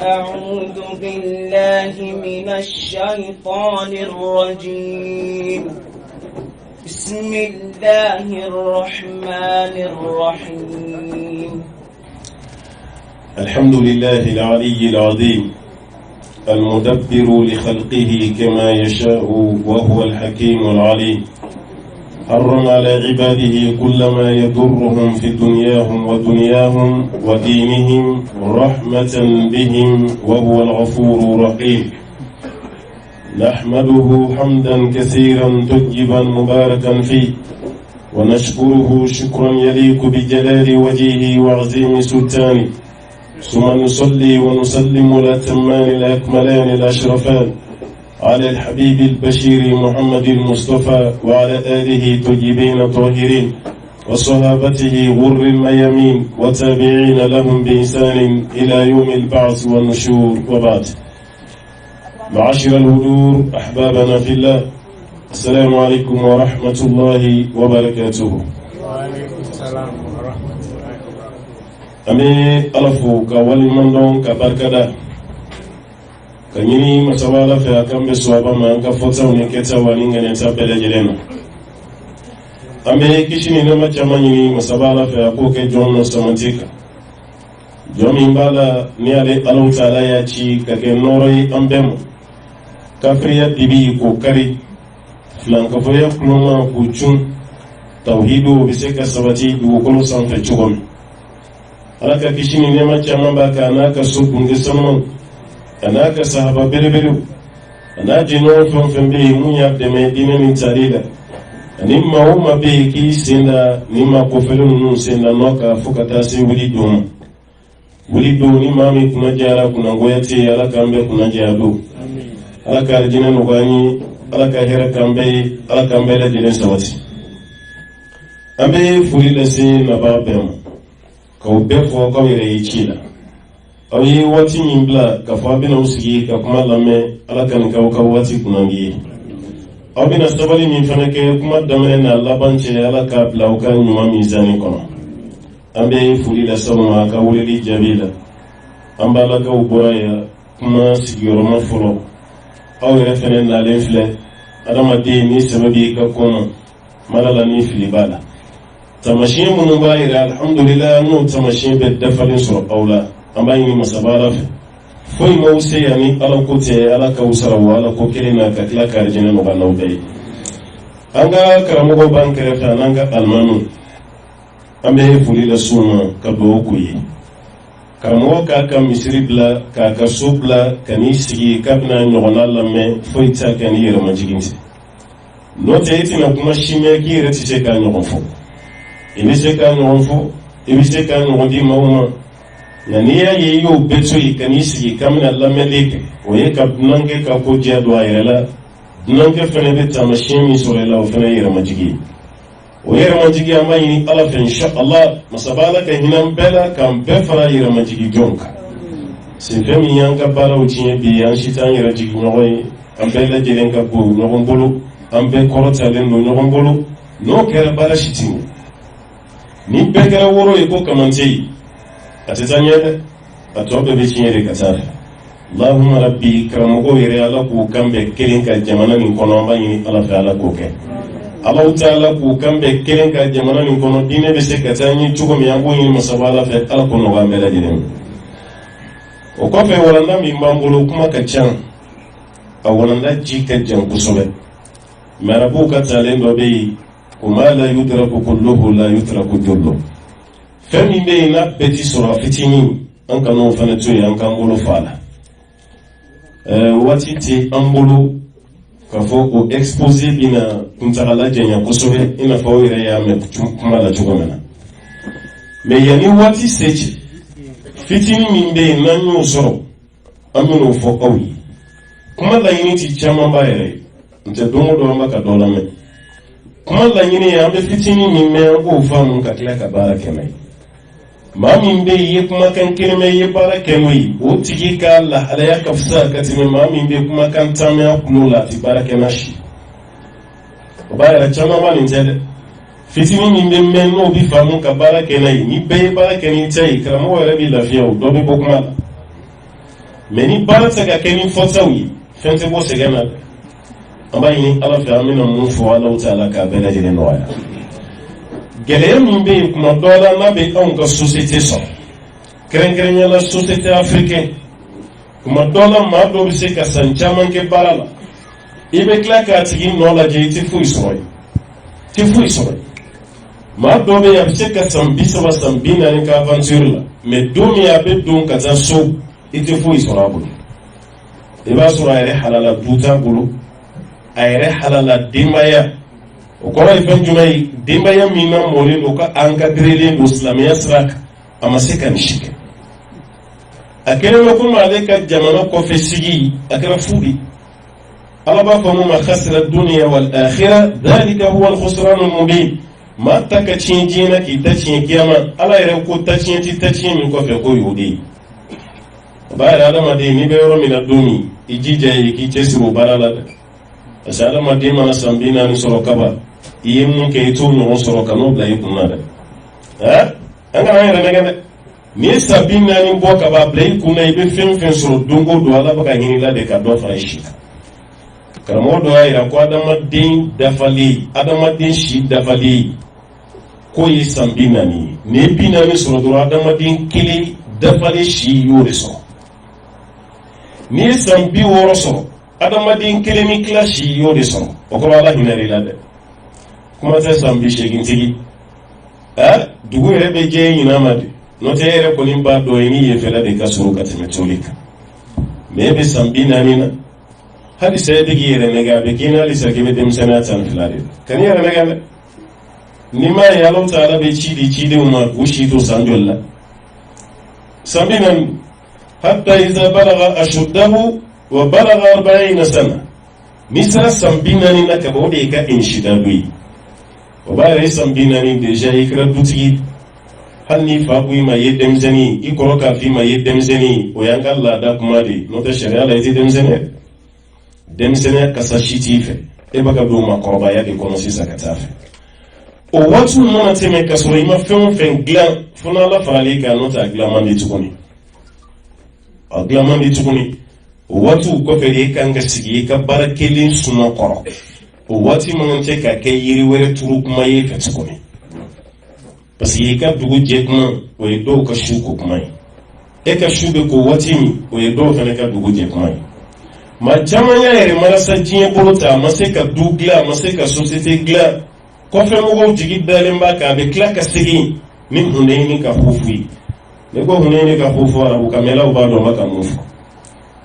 أعوذ بالله من الشيطان الرجيم. بسم الله الرحمن الرحيم. الحمد لله العلي العظيم المدبر لخلقه كما يشاء وهو الحكيم العليم. حرم على عباده كل ما يضرهم في دنياهم ودنياهم ودينهم رحمة بهم وهو الغفور الرحيم. نحمده حمدا كثيرا طيبا مباركا فيه، ونشكره شكرا يليق بجلال وجهه وعظيم سلطانه، ثم نصلي ونسلم الأتمان الأكملان الأشرفان على الحبيب البشير محمد المصطفى وعلى آله طيبين طاهرين وصحابته غر الميامين وتابعين لهم بإحسان إلى يوم البعث والنشور، وبعد. معاشر الحضور أحبابنا في الله، السلام عليكم ورحمة الله وبركاته. وعليكم السلام ورحمة الله وبركاته. أمي ألفو كوالي مندون كبركدا kanyini matawala fe akambe swaba manka fota uniketa waninga neta pele jelena ame kishini nama chamanyini masabala fe akoke jono samantika jomi mbala ni ale alau taala ya chi kake noroi ambemo kafriya bibi ko kari flanka foya kuloma kuchun tauhidu biseka sabati duokolo sanfe chugomi alaka kishini nama chamamba kanaka sukunge samman anaka sahaba belebelu ana jino fɛn bɛ yen mun y'a dɛmɛ diinɛ ni tali la ani maa o maa bɛ yen k'i sen da ni maa kɔfɛlen ninnu sen da nɔ kan fo ka taa se wuli don ma. Wuli don ni maa min kunnajara kunnangoya tɛ yen, ala k'an bɛɛ kunnajaya don, ala ka alijinɛ nɔgɔya an ye, ala ka hɛrɛ k'an bɛɛ ye, ala k'an bɛɛ lajɛlen sabati. An bɛ foli lase nabaga bɛɛ ma, k'aw bɛɛ fɔ k'aw yɛrɛ ye ci la. aw ye waati min bila ka fɔ aw bɛna sigi ka kuma lamɛn, ala ka nin k'aw ka waati kunnandi ye. Aw bɛna sabali min fana kɛ kuma daminɛ n'a laban cɛ, ala k'a bila aw ka ɲuman mizani kɔnɔ. An bɛ foli lase aw ma a ka weleli jaabi la. An b'alakaw bɔra yan kuma sigiyɔrɔma fɔlɔ. Aw yɛrɛ fana nalen filɛ, adamaden ni sɛbɛ b'i ka ko ma, mala la ni fili b'a la. Tamasiyɛn minnu b'a yira alhamdulillah n'o tamasiyɛn bɛ dafalen sɔrɔ aw la. An b'a ɲini masabara fɛ foyi m'aw se yan ni ala ko tɛ, ala k'aw sara wa ala ko kelen na ka tila ka arijinɛ nɔgɔya n'aw bɛɛ ye. An ka karamɔgɔw b'an kɛrɛfɛ an'an ka alimamiw, an bɛ foli lase u ma ka dugawu k'u ye. Karamɔgɔ k'a ka misiri bila k'a ka so bila ka n'i sigi k'a bɛna ɲɔgɔnna lamɛn, foyi t'a kɛ ni yɛrɛmajigin tɛ. N'o tɛ i tɛna kuma si mɛn k'i yɛrɛ tɛ se k'a ɲɔgɔn fɔ. I bɛ se k'a ɲɔgɔn fɔ, i bɛ se k'a ɲɔgɔn di maaw ma. Nka n'i y'a ye i y'o bɛɛ to yen ka n'i sigi k'a bɛna lamɛnni kɛ, o ye ka dunankɛ ka ko diya don a yɛrɛ la. Dunankɛ fana bɛ taamasiyɛn min sɔrɔ i la, o fana ye yɛrɛmajigi ye. O yɛrɛmajigi an b'a ɲini ala fɛ inshallah, masaba ala ka hinɛ an bɛɛ la k'an bɛɛ fara yɛrɛmajigi jɔn kan. C'est fɛn min y'an ka baaraw tiɲɛ bi, an si t'an yɛrɛ jigi ɲɔgɔn ye, an bɛɛ lajɛlen ka bon ɲɔgɔn bolo, an bɛɛ kɔrɔtalen don ɲɔgɔn bolo. N'o kɛra baara si tɛ ɲɛ. Ni bɛɛ kɛra woro ye ko kaman tɛ yen, a tɛ taa ɲɛ dɛ, a tɔ bɛɛ bɛ tiɲɛ de ka taa fɛ. Allahumma rabbi, karamɔgɔw yɛrɛ ala k'u kan bɛɛ kelen ka jamana nin kɔnɔ, an b'a ɲini ala fɛ ala k'o kɛ. Alahu ta'ala k'u kan bɛɛ kelen ka jamana nin kɔnɔ, diinɛ bɛ se ka taa ɲɛ cogo min, an b'o ɲini masaba ala fɛ ala k'o nɔgɔya an bɛɛ lajɛlen. O kɔfɛ walanda min b'an bolo kuma ka ca, a walanda ji ka jan kosɛbɛ, mɛ arabuw ka taalen dɔ bɛ yen, ko ma la yudraku kulluhu la yutraku julluhu. Fɛn min bɛ yen n'a bɛɛ ti sɔrɔ a fitinin, an kan'o fana to yen, an k'an bolo fa la. Waati tɛ an bolo k'a fɔ o exposé bɛna kuntagala janya kosɛbɛ, i n'a fɔ aw yɛrɛ y'a mɛn kuma la cogo min na. Mais yanni waati se cɛ, fitinin min bɛ yen n'an y'o sɔrɔ, an bɛn'o fɔ aw ye. Kuma laɲini ti caman ba yɛrɛ ye, n tɛ don o don an b'a ka dɔ lamɛn. Kuma laɲini ye an bɛ fitinin min mɛn, an k'o faamu ka tila ka baara kɛ n'a ye. Maa min bɛ yen i ye kumakan kelen mɛn, i ye baara kɛ n'o ye, o tigi ka lahalaya ka fisa ka tɛmɛ maa min bɛ kumakan tan mɛn a kulo la a tɛ baara kɛ n'a si. O b'a yɛrɛ caman ba nin tɛ dɛ. Fitinin min bɛ mɛn n'o bɛ faamu ka baara kɛ n'a ye, ni bɛɛ ye baara kɛ n'i ta ye, karamɔgɔ yɛrɛ bɛ lafiya o, dɔ bɛ bɔ kuma la. mais ni baara tɛ ka kɛ ni fɔtaw ye fɛn tɛ bɔ sɛgɛn na an b'a ɲini ala fɛ an bɛna mun fɔ ala taala k'a bɛɛ lajɛlen nɔgɔya gɛlɛya min bɛ yen kuma dɔ la n'a bɛ anw ka société sɔrɔ kɛrɛnkɛrɛnnenya la société africaine kuma dɔ la maa dɔ bɛ se ka san caman kɛ baara la i bɛ tila k'a tigi nɔ lajɛ i tɛ foyi sɔrɔ yen tɛ foyi sɔrɔ yen maa dɔ bɛ yen a bɛ se ka san 30 san 40 ka aventure la mais don min a bɛ don ka taa so i tɛ foyi sɔrɔ a bolo i b'a sɔrɔ a yɛrɛ halala du t'a bolo a yɛrɛ halala denbaya o kɔrɔ ye fɛn jumɛn ye denbaya min na mɔlen don ka encadrelen don silamɛya sira kan a ma se ka nin si kɛ a kɛlen bɛ komi ale ka jamana kɔfɛ sigi a kɛra fu de ala b'a fɔ mun ma khasira dunya wal akhirah dhalika huwa al-khusran al-mubin maa ta ka tiɲɛ diɲɛ na k'i ta tiɲɛ kiyama ala yɛrɛ ko ta tiɲɛ ti ta tiɲɛ min kɔfɛ ko y'o de ye o b'a yɛrɛ adamaden n'i bɛ yɔrɔ min na don min i jija ye k'i cɛsiri o baara la dɛ parce que adamaden mana san 40 sɔrɔ kaba i ye mun kɛ i t'o ɲɔgɔn sɔrɔ ka n'o bila i kun na dɛ an kana an yɛrɛ nɛgɛ dɛ n'i ye san 40 bɔ ka b'a bila i kun na i bɛ fɛn fɛn sɔrɔ don o don ala bɛ ka ɲini la de ka dɔ fara i si kan karamɔgɔ dɔ y'a jira ko adamaden dafalen adamaden si dafalen k'o ye san 40 ye n'i ye 40 sɔrɔ dɔrɔn adamaden kelen dafalen si y'o de sɔrɔ n'i ye san 60 sɔrɔ adamaden kelen ni tila si y'o de sɔrɔ o kɔrɔ ala hinɛ i la dɛ kuma tɛ san 80 tigi dugu yɛrɛ bɛ jɛ ɲin'a ma de n'o tɛ e yɛrɛ kɔni b'a dɔn i ni yefɛla de ka surun ka tɛmɛ toli kan mais e bɛ san 40 na hali sa e bɛ k'i yɛrɛ nɛgɛ a bɛ k'i ni halisa k'i bɛ denmisɛnniya 12 de ka n'i yɛrɛ nɛgɛ dɛ ni m'a ye ala taala bɛ ci di cidenw ma k'u si to san joli la san 40 hatta iza balaga ashuddahu wa balaga 40 sana ni sera san 40 na ka bɔ o de ye ka inshidadu ye o b'a yɛrɛ san 40 déjà i kɛra dutigi hali ni fa ko i ma i ye denmisɛnnin i kɔrɔ k'a f'i ma i ye denmisɛnnin o y'an ka laada kuma de n'o tɛ sariya la i tɛ denmisɛnnin denmisɛnninya kasa si t'i fɛ e bɛ ka don maakɔrɔbaya de kɔnɔ sisan ka taa fɛ o waatiw mana tɛmɛ ka sɔrɔ i ma fɛn o fɛn dilan fo n'ala faral'i kan n'o tɛ a dilan man di tuguni a dilan man di tuguni o waatiw kɔfɛ de e kan ka sigi i ka baara kelen suma kɔrɔ o waati man tɛ ka kɛ yiri wɛrɛ turu kuma ye fɛ tuguni parce que i ka dugu jɛ kuma o ye dɔw ka su ko kuma ye e ka su bɛ ko waati min o ye dɔw fana ka dugu jɛ kuma ye maa caman y'a yɛrɛ marasa diɲɛ bolo ta a ma se ka du dilan a ma se ka société dilan kɔfɛ mɔgɔw jigi dalen b'a kan a bɛ tila ka segin ni hunɛɲini ka hofu ye ne ko hunɛɲini ka hofu arabu kamɛlaw b'a dɔn ba ka mun fɔ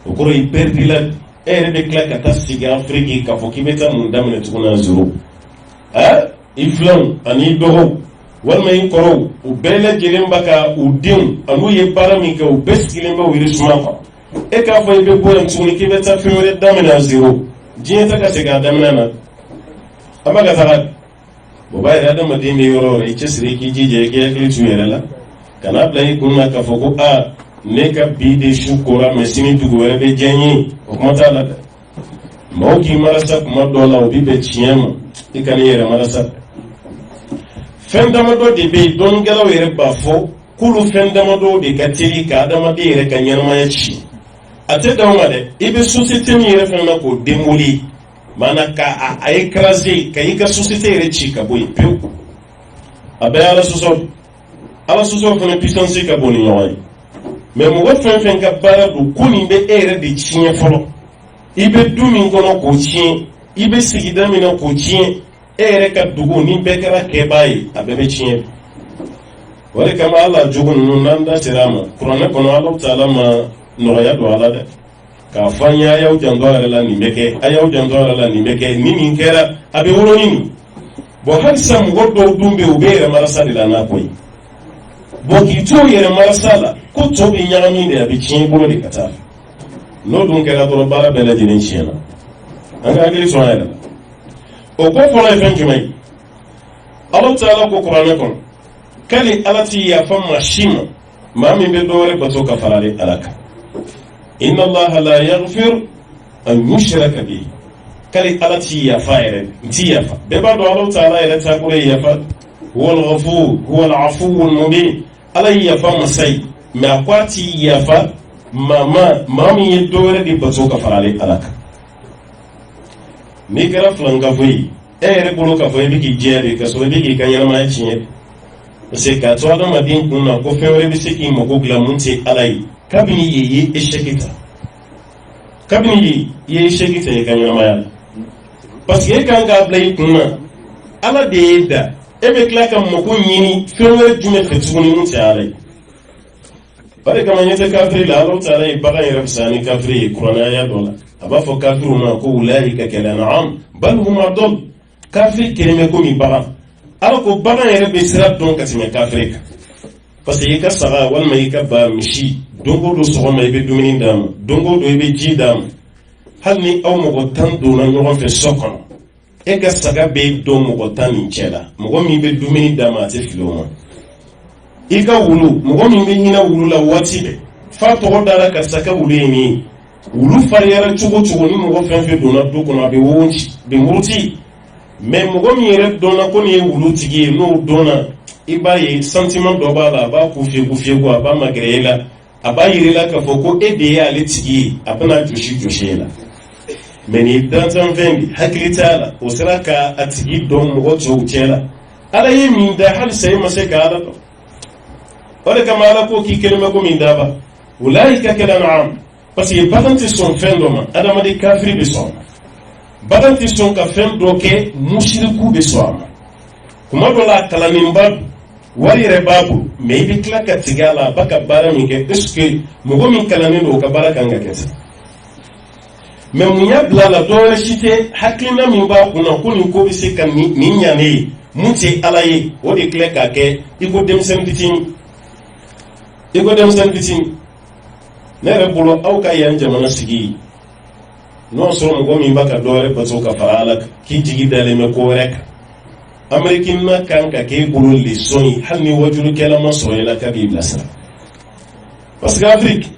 o kɔrɔ i perdi la e yɛrɛ bɛ tila ka taa sigi afiriki k'a fɔ k'i bɛ taa mun daminɛ tuguni à zéro i filanw ani i dɔgɔw walima i kɔrɔw u bɛɛ lajɛlen b'a ka u denw an'u ye baara min kɛ u bɛɛ sigilen bɛ u yiri suma kɔrɔ e k'a fɔ i bɛ bɔ yan tuguni k'i bɛ taa fɛn wɛrɛ daminɛ à zéro diɲɛ tɛ ka segin a daminɛ na an b'a ka taga o b'a yɛrɛ adamaden bɛ yɔrɔ o yɔrɔ i cɛsiri k'i jija i k'i hakili to i yɛrɛ la kana bila i kun na k'a fɔ ko ne ka bi de su kora mais sini dugu wɛrɛ bɛ diya n ye o kuma t'a la dɛ maaw k'i marasa kuma dɔw la o bɛ bɛn tiɲɛ ma i ka n'i yɛrɛ marasa fɛn damadɔ de bɛ yen dɔnnikɛlaw yɛrɛ b'a fɔ k'olu fɛn damadɔ de ka teli ka adamaden yɛrɛ ka ɲɛnamaya ci a tɛ d'aw ma dɛ i bɛ société min yɛrɛ fɛn na k'o démolir maanaam ka a écraser ka i ka société yɛrɛ ci ka bɔ yen pewu a bɛɛ ala sɔsɔ fana puissance ka bon ni ɲɔgɔn ye mais mɔgɔ fɛn fɛn ka baara don ko nin bɛ e yɛrɛ de tiɲɛ fɔlɔ i bɛ du min kɔnɔ k'o tiɲɛ i bɛ sigida min na k'o tiɲɛ e yɛrɛ ka dugu ni bɛɛ kɛra kɛbaa ye a bɛɛ bɛ tiɲɛ o de kama ala jogo ninnu n'an da sera a ma kuranɛ kɔnɔ ala taala ma nɔgɔya don a la dɛ k'a fɔ an ye a y'aw janto a yɛrɛ la nin bɛ kɛ a y'aw janto a yɛrɛ la nin bɛ kɛ ni nin kɛra a bɛ wolo ni nin bon halisa mɔgɔ dɔw dun bɛ yen u bɛ yɛrɛ marasa de la n'a ko ye bon k'i to yɛrɛ marasa la ko tɔ bɛ ɲagami de a bɛ tiɲɛ bolo de ka taa n'o dun kɛra dɔrɔn baara bɛɛ lajɛlen tiɲɛna an ka hakili to an yɛrɛ la o ko fɔlɔ ye fɛn jumɛn ye ala taala ko kuranɛ kɔnɔ k'ale ala ti yafa maa si ma maa min bɛ dɔwɛrɛ bato ka fara ale ala kan inna allaha la yaghfir an yushraka bihi k'ale ala ti yafa yɛrɛ n ti yafa bɛɛ b'a dɔn ala taala yɛrɛ taakolo ye yafa huwa al-ghafur huwa al-afuw al-mubin ala ye yafa masa ye mais a ko a ti yafa maa min ye dɔ wɛrɛ de bato ka fara ale ala kan n'i kɛra filankafo ye e yɛrɛ bolo k'a fɔ i bɛ k'i jɛya de ka sɔrɔ i bɛ k'i ka ɲɛnamaya tiɲɛ parce que k'a to adamaden kun na ko fɛn wɛrɛ bɛ se k'i mago dilan mun tɛ ala ye kabini ye i ye échec ta kabini ye i ye échec ta i ka ɲɛnamaya la parce que e kan k'a bila i kun na ala de y'e da e bɛ tila ka mago ɲini fɛn wɛrɛ jumɛn fɛ tuguni mun tɛ ala ye bari kama ɲɛ tɛ kafiri la ala taala ye bagan yɛrɛ fisaya ni kafiri ye kuranaya dɔ la a b'a fɔ kafiriw ma ko ulaika kalan'am bal hum adall kafiri kɛlen bɛ komi bagan ala ko bagan yɛrɛ bɛ sira dɔn ka tɛmɛ kafiri kan parce que i ka saga walima i ka ba misi don o don sɔgɔma i bɛ dumuni d'a ma don o don i bɛ ji d'a ma hali ni aw mɔgɔ 10 donna ɲɔgɔn fɛ so kɔnɔ e ka saga bɛ dɔn mɔgɔ 10 nin cɛ la mɔgɔ min bɛ dumuni d'a ma a tɛ fili o ma i ka wulu mɔgɔ min bɛ ɲinɛ wulu la waati bɛɛ fa tɔgɔ dara karisa ka wulu ye nin ye wulu fariyara cogo cogo ni mɔgɔ fɛn fɛn donna du kɔnɔ a bɛ muruti mais mɔgɔ min yɛrɛ dɔnna ko nin ye wulu tigi ye n'o dɔnna i b'a ye sentiment dɔ b'a la a b'a ko fiyeko a b'a magɛrɛ e la a b'a yira i la k'a fɔ ko e de ye ale tigi ye a bɛna josi e la mais ni dantanfɛn bi hakili t'a la o sera ka a tigi dɔn mɔgɔ tɔw cɛ la ala ye min da halisa e ma se ka ala dɔn o de kama ala ko k'i kelen bɛ ko min daba ulaika kalan'am parce que bagan tɛ sɔn fɛn dɔ ma adamaden kafiri bɛ sɔn bagan tɛ sɔn ka fɛn dɔ kɛ musiriku bɛ sɔn a ma kuma dɔ la kalaninba don wari yɛrɛ b'a bolo mais i bɛ tila ka tigɛ a la a b'a ka baara min kɛ est ce que mɔgɔ min kalannen don o ka baara kan ka kɛ ten mais mun y'a bila a la dɔ wɛrɛ si tɛ hakilina min b'a kunna ko nin ko bɛ se ka nin ɲa ne ye mun tɛ ala ye o de filɛ k'a kɛ i ko denmisɛnnin fitinin ne yɛrɛ bolo aw ka yan jamana sigi n'o sɔrɔ mɔgɔ min b'a ka dɔ wɛrɛ bato ka fara ala kan k'i jigi dalen bɛ ko wɛrɛ kan amerikina kan ka k'e bolo leçon ye hali ni wajulukɛla ma sɔrɔ i la k'a b'i bilasira parce que afiriki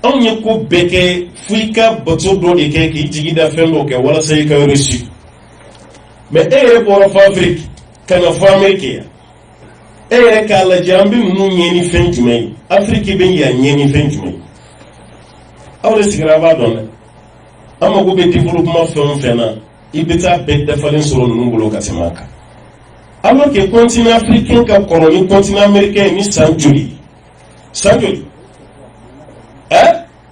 anw ye ko bɛɛ kɛ fo i ka bato dɔ de kɛ k'i jigi da fɛn dɔ kɛ walasa i ka réussir mais e yɛrɛ bɔra fɔ afiriki ka na fɔ ameriki yan e yɛrɛ k'a lajɛ an bɛ ninnu ɲɛni fɛn jumɛn ye afiriki bɛ yan ɲɛni fɛn jumɛn ye aw de sigira a b'a dɔn dɛ an mago bɛ développement fɛn o fɛn na i bɛ taa bɛɛ dafalen sɔrɔ ninnu bolo ka tɛmɛ a kan alors que continent africain ka kɔrɔ ni continent américain ni san joli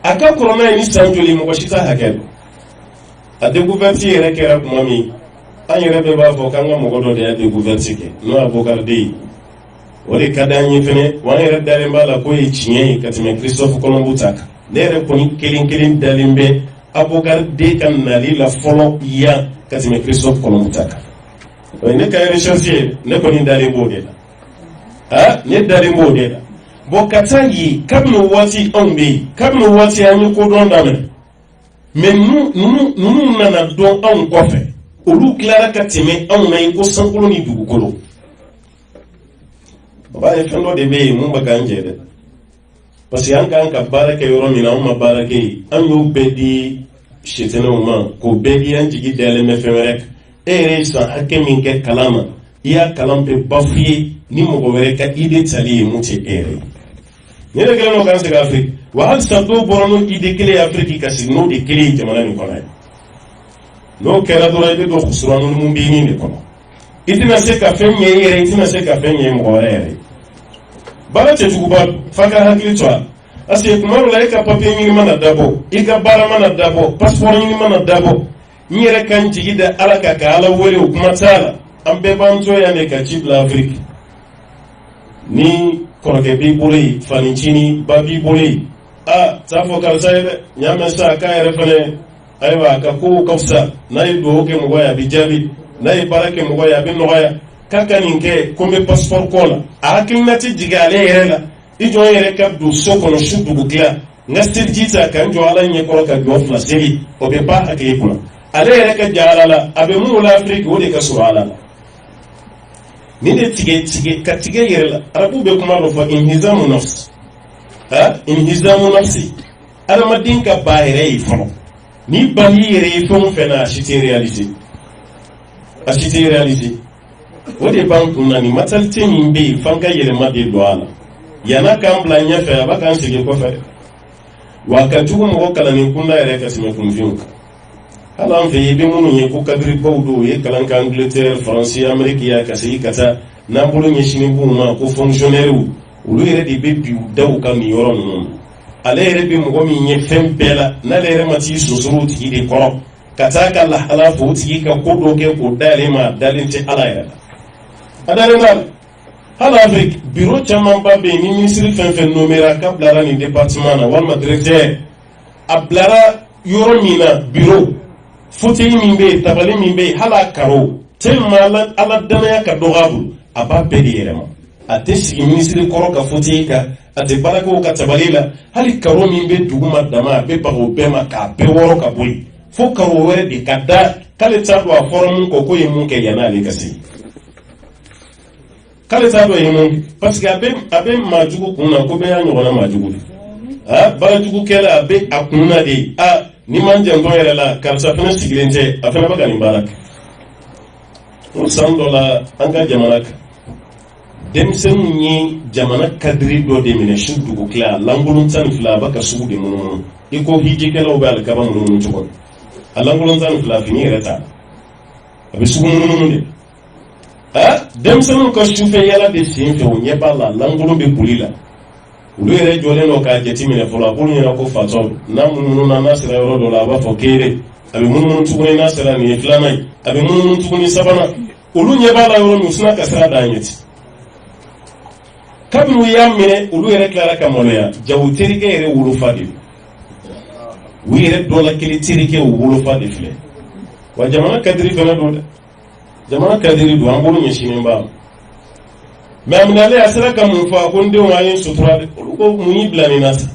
a ka kɔrɔ n'a ye ni san joli mɔgɔ si t'a hakɛ dɔn a découverte yɛrɛ kɛra tuma min an yɛrɛ bɛɛ b'a fɔ k'an ka mɔgɔ dɔ de y'a découverte kɛ n'o ye Boubacar Dey o de ka d'an ye fɛnɛ wa an yɛrɛ dalen b'a la k'o ye tiɲɛ ye ka tɛmɛ Christophe Colomb ta kan ne yɛrɛ kɔni kelen dalen bɛ Boubacar Dey ka nali la fɔlɔ yan ka tɛmɛ Christophe Colomb ta kan ne ka recherche ye ne kɔni dalen b'o de la ne dalen b'o de la bon ka taa ye kabini o waati anw bɛ yen kabini o waati an ye kodɔn daminɛ mais ninnu nana dɔn anw kɔfɛ olu tilara ka tɛmɛ anw na yen ko sankolo ni dugukolo o b'a ye fɛn dɔ de bɛ yen mun bɛ k'an jɛ dɛ parce que an kan ka baara kɛ yɔrɔ min na anw ma baara kɛ yen an y'o bɛɛ di sɛtɛnɛw ma k'o bɛɛ di an jigi dalen bɛ fɛn wɛrɛ kan e yɛrɛ ye san hakɛ min kɛ kalan na i y'a kalan bɛɛ bafoué ni mɔgɔ wɛrɛ ka idée tali ye mun tɛ e yɛrɛ ye ne de kɛlen don k'an segin Afiriki wa halisa dɔw bɔra n'o idée kelen ye Afiriki ka sigi n'o de kelen ye jamana nin kɔnɔ ye n'o kɛra dɔrɔn i bɛ don kusuran mun b'i ni de kɔnɔ i tɛna se ka fɛn ɲɛ i yɛrɛ i tɛna se ka fɛn ɲɛ mɔgɔ wɛrɛ yɛrɛ baara cɛjuguba f'a ka hakili to a la parce que tuma dɔ la e ka papier ɲini mana dabɔ i ka baara mana dabɔ passeport ɲini mana dabɔ n yɛrɛ ka n jigi da ala kan ka ala wele o kuma t'a la an bɛɛ b'an to yan de ka ci bila Afiriki ni kɔrɔkɛ b'i bolo yen fanicinin ba b'i bolo yen t'a fɔ karisa ye dɛ n y'a mɛn sa k'a yɛrɛ fɛnɛ ayiwa a ka kow ka fisa n'a ye duwawu kɛ mɔgɔ ye a bɛ jaabi n'a ye baara kɛ mɔgɔ ye a bɛ nɔgɔya k'a ka nin kɛ ko n bɛ passeport kɔ la a hakilina tɛ jigin ale yɛrɛ la i jɔ n yɛrɛ ka don so kɔnɔ su dugu tila n ka seliji ta ka n jɔ ala ɲɛkɔrɔ ka jɔ 2 seli o bɛ ban hakili kunna ale yɛrɛ ka ja ala la a bɛ mun la Afiriki o de ka sɔrɔ ala la ni de ka tigɛ yɛrɛ la arabu bɛ kuma dɔ fɔ inhizamu nafsi inhizamu nafsi adamaden ka ba yɛrɛ ye fɔlɔ ni ba y'i yɛrɛ ye fɛn o fɛn na a si tɛ réaliser o de b'an kun na ni mentalité min bɛ yen f'an ka yɛlɛma de don a la yan'a k'an bila ɲɛfɛ a b'a k'an segin kɔfɛ wa ka jugu mɔgɔ kalanin kunda yɛrɛ ka tɛmɛ kunfinw kan hali an fɛ i bɛ minnu ye ko kadiri baw do ye kalan ka Angleterre Faransi Amérique ya ka segin ka taa n'an bolo ɲɛsinnen b'u ma ko fonctionnaires olu yɛrɛ de bɛ bi u daw ka nin yɔrɔ ninnu ale yɛrɛ bɛ mɔgɔ min ye fɛn bɛɛ la n'ale yɛrɛ ma t'i sosoro o tigi de kɔrɔ ka taa ka lahala fɔ o tigi ka ko dɔ kɛ k'o dayɛlɛ ma a dalen tɛ Ala yɛrɛ la a dalen t'a hali Afrique bureau camanba bɛ yen ni ministre fɛn fɛn nomera k'a bilara nin département na walima directeur a bilara yɔrɔ min na bureau fauteuil min bɛ yen tabali min bɛ yen hali a karo tellement Ala danaya ka dɔgɔ a bolo a b'a bɛɛ de yɛlɛma a tɛ sigi ministre kɔrɔ ka fauteuil kan a tɛ baara kɛ o ka tabali la hali karo min bɛ duguma dama a bɛ baga o bɛɛ ma k'a bɛɛ wɔrɔ ka bɔ yen fo karo wɛrɛ de ka da k'ale t'a dɔn a fɔra mun kɔ ko ye mun kɛ yan'ale ka se k'ale t'a dɔn ye mun kɛ parce que a bɛ maajugu kun na ko bɛɛ y'a ɲɔgɔnna maajugu de baarajugu kɛla a bɛ a kun na de ni man jantɔ yɛrɛ la karisa fana sigilen tɛ a fana bɛ ka nin baara kɛ o san dɔ la an ka jamana kan denmisɛnninw ye jamana kadiri dɔ de minɛ su dugu tila lankolon 12 a b'a ka sugu de munumunu i ko hijikɛlaw bɛ alikaba munumunu cogo a lankolon 12 fini yɛrɛ ta a bɛ sugu munumunu de denmisɛnninw ka sufɛ yala de sen fɛ o ɲɛ b'a la lankolon bɛ boli la olu yɛrɛ jɔlen dɔ k'a jateminɛ fɔlɔ a b'olu ɲɛna ko fatɔ n'a munumunu n'a sera yɔrɔ dɔ la a b'a fɔ keere a bɛ munumunu tuguni n'a sera nin ye filanan ye a bɛ munumunu tuguni sabanan olu ɲɛ b'a la yɔrɔ min u sina ka sira d'an ɲɛ ten kabini u y'a minɛ olu yɛrɛ tilara ka maloya jago terikɛ yɛrɛ wolofa de u yɛrɛ dɔ la kelen terikɛ o wolofa de filɛ wa jamana kadiri fana don dɛ jamana kadiri don an bolo ɲɛsinnen b'a ma mais a minɛlen a sera ka mun fɔ a ko n denw a ye sutura de olu ko mun y'i bila nin na sa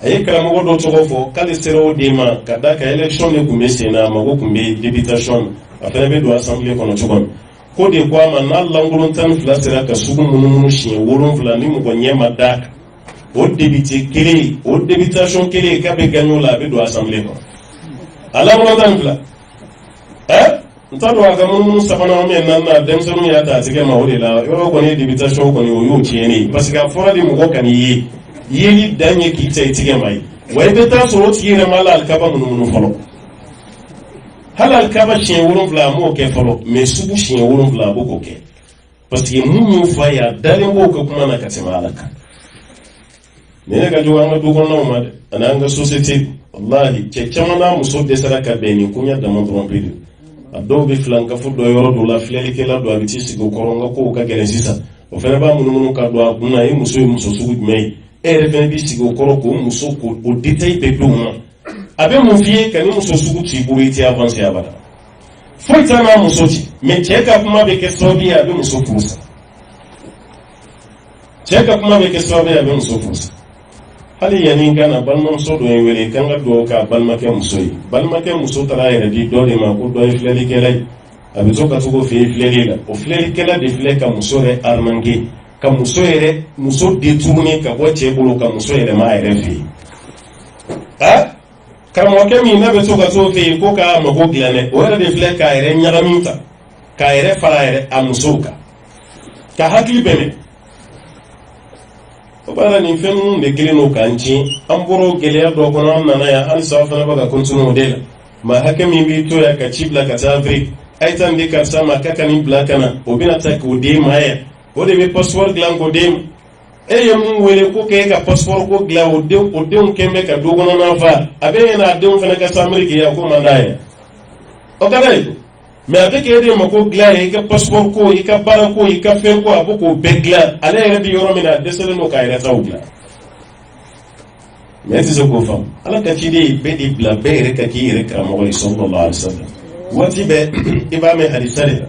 a ye karamɔgɔ dɔ tɔgɔ fɔ k'ale sera o den ma ka da ka élection de tun bɛ sen na a mago tun bɛ députation na a fana bɛ don assemblée kɔnɔ cogo min ko de ko a ma n'a lankolon 12 sera ka sugu munumunu siɲɛ 7 ni mɔgɔ ɲɛ ma da kan o député kelen o députation kelen k'a bɛ gagner o la a bɛ don assemblée kɔnɔ a lankolon 12 n t'a dɔn a ka munumunu sabanan min na denmisɛnninw y'a ta a tigɛ ma o de la yɔrɔ kɔni ye députation kɔni o y'o tiɲɛnen ye parce que a fɔra de mɔgɔ ka n'i ye yeli dan ye k'i ta i tigɛ ma ye wa i bɛ taa sɔrɔ o tigi yɛrɛ ma hali alikaba munumunu fɔlɔ hali alikaba siɲɛ 7 a m'o kɛ fɔlɔ mais sugu siɲɛ 7 a b'o k'o kɛ parce que mun y'o fɔ a ye a dalen b'o ka kuma na ka tɛmɛ ala kan nin ne ka jugu an ka du kɔnɔnaw ma dɛ ani an ka société wallahi cɛ caman n'a muso dɛsɛra ka bɛn nin koɲɛ dama dɔrɔn pe de a dɔw bɛ filankafo dɔ yɔrɔ dɔ la filɛlikɛla dɔ a bɛ t'i sigi o kɔrɔ n ka kow ka gɛlɛn sisan o fana b'a munumunu ka don a kun na e muso ye muso sugu jumɛn ye e yɛrɛ fana b'i sigi o kɔrɔ k'o muso k'o détail bɛɛ d'o ma a bɛ mun f'i ye ka ni muso sugu t'i bolo i tɛ avancer abada foyi t'a n'a muso ci mais cɛ ka kuma bɛ kɛ sababu ye a bɛ muso furu sa cɛ ka kuma bɛ kɛ sababu ye a bɛ muso furu sa hali yanni ka na balimamuso dɔ ye wele kan ka dugawu k'a balimakɛ muso ye balimakɛ muso taara a yɛrɛ di dɔ de ma ko dɔ ye filɛlikɛla ye a bɛ to ka to k'o fɛ yen filɛli la o filɛlikɛla de filɛ ka muso yɛrɛ arnaquer ka muso détourner ka bɔ cɛ bolo ka muso yɛlɛma a yɛrɛ fɛ yen karamɔgɔkɛ min n'a bɛ to ka t'o fɛ yen ko k'a mago dilan dɛ o yɛrɛ de filɛ k'a yɛrɛ ɲagami ta k'a yɛrɛ fara a musow kan ka hakili bɛnɛ o b'a la nin fɛn ninnu de kelen don k'an tiɲɛ an bɔra o gɛlɛya dɔ kɔnɔ an nana yan hali sa fana bɛ ka continuer o de la maa hakɛ min b'i to yan ka ci bila ka taa Afrique a ye taa nin di karisa ma k'a ka nin bila ka na o bɛna taa k'o d'e ma yan o de bɛ passeport dilan k'o d'e ma e ye mun wele ko k'e ka passeport ko dilan o denw kɛn bɛ ka du kɔnɔna fa a bɛ ɲɛna a denw fana ka taa Amérique yan ko man d'a ye o ka d'a ye mais a bɛ k'e de ma ko dilan ye i ka passeport ko i ka baara ko i ka fɛn ko a bɛ k'o bɛɛ dilan ale yɛrɛ bɛ yɔrɔ min na a dɛsɛlen don k'a yɛrɛ taw dilan mais e tɛ se k'o faamu ala ka ciden ye bɛɛ de bila bɛɛ yɛrɛ ka k'i yɛrɛ karamɔgɔ ye sallallahu alaihi wasallam waati bɛɛ i b'a mɛn hadisa de la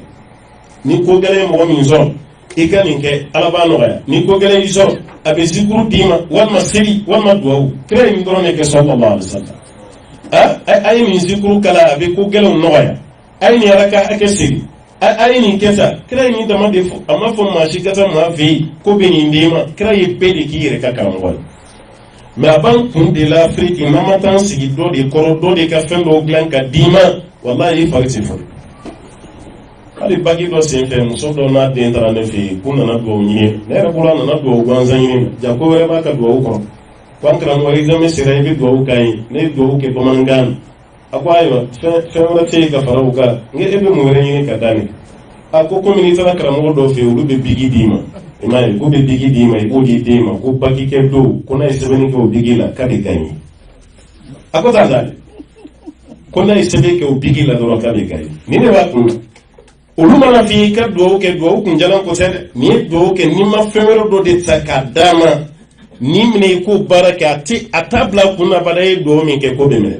ni ko gɛlɛn mɔgɔ min sɔrɔ i ka nin kɛ ala b'a nɔgɔya ni ko gɛlɛn y'i sɔrɔ a bɛ zikuru d'i ma walima seli walima duwawu kira ye nin dɔrɔn de kɛ sallallahu alaihi wasallam a ye nin zikuru kala a bɛ ko gɛlɛnw nɔgɔya a ye nin ala ka hakɛ seli a ye nin kɛ sa kira ye nin dama de fɔ a ma fɔ maa si ka taa maa fɛ yen ko bɛ nin d'e ma kira ye bɛɛ de k'i yɛrɛ ka karamɔgɔ ye mais a b'an kun de la Afrique n'an ma taa an sigi dɔ de kɔrɔ dɔ de ka fɛn dɔw dilan ka d'i ma wallahi i fari tɛ fɔ hali bagi dɔ senfɛ muso dɔ n'a den taara ne fɛ yen k'u nana dugawu ɲini ne yɛrɛ bolo a nana dugawu gansan ɲini jako wɛrɛ b'a ka dugawu kɔrɔ kwan karamɔgɔ examen sera i bɛ duwawu k'a ye ne ye duwawu kɛ bamanankan a ko ayiwa fɛn wɛrɛ tɛ yen ka fara o kan n e bɛ mun wɛrɛ ɲini ka d'a ni a ko komi n'i taara karamɔgɔ dɔw fɛ yen olu bɛ bigi d'i ma i m'a ye k'u bɛ bigi d'i ma i b'o di den ma ko baki kɛ don ko n'a ye sɛbɛnni kɛ o bigi la k'a de ka ɲi a ko t'a dalen ko n'a ye sɛbɛn kɛ o bigi la dɔrɔn k'a de ka ɲi ni ne b'a kun olu mana f'i ka duwawu kɛ duwawu kun jalan ko tɛ dɛ n'i ye duwawu kɛ n'i ma fɛn wɛrɛ dɔ de ta k'a d'a ma ni minɛ i k'o baara kɛ a t'a bila kun na bala ye duwawu min kɛ ko bɛ minɛ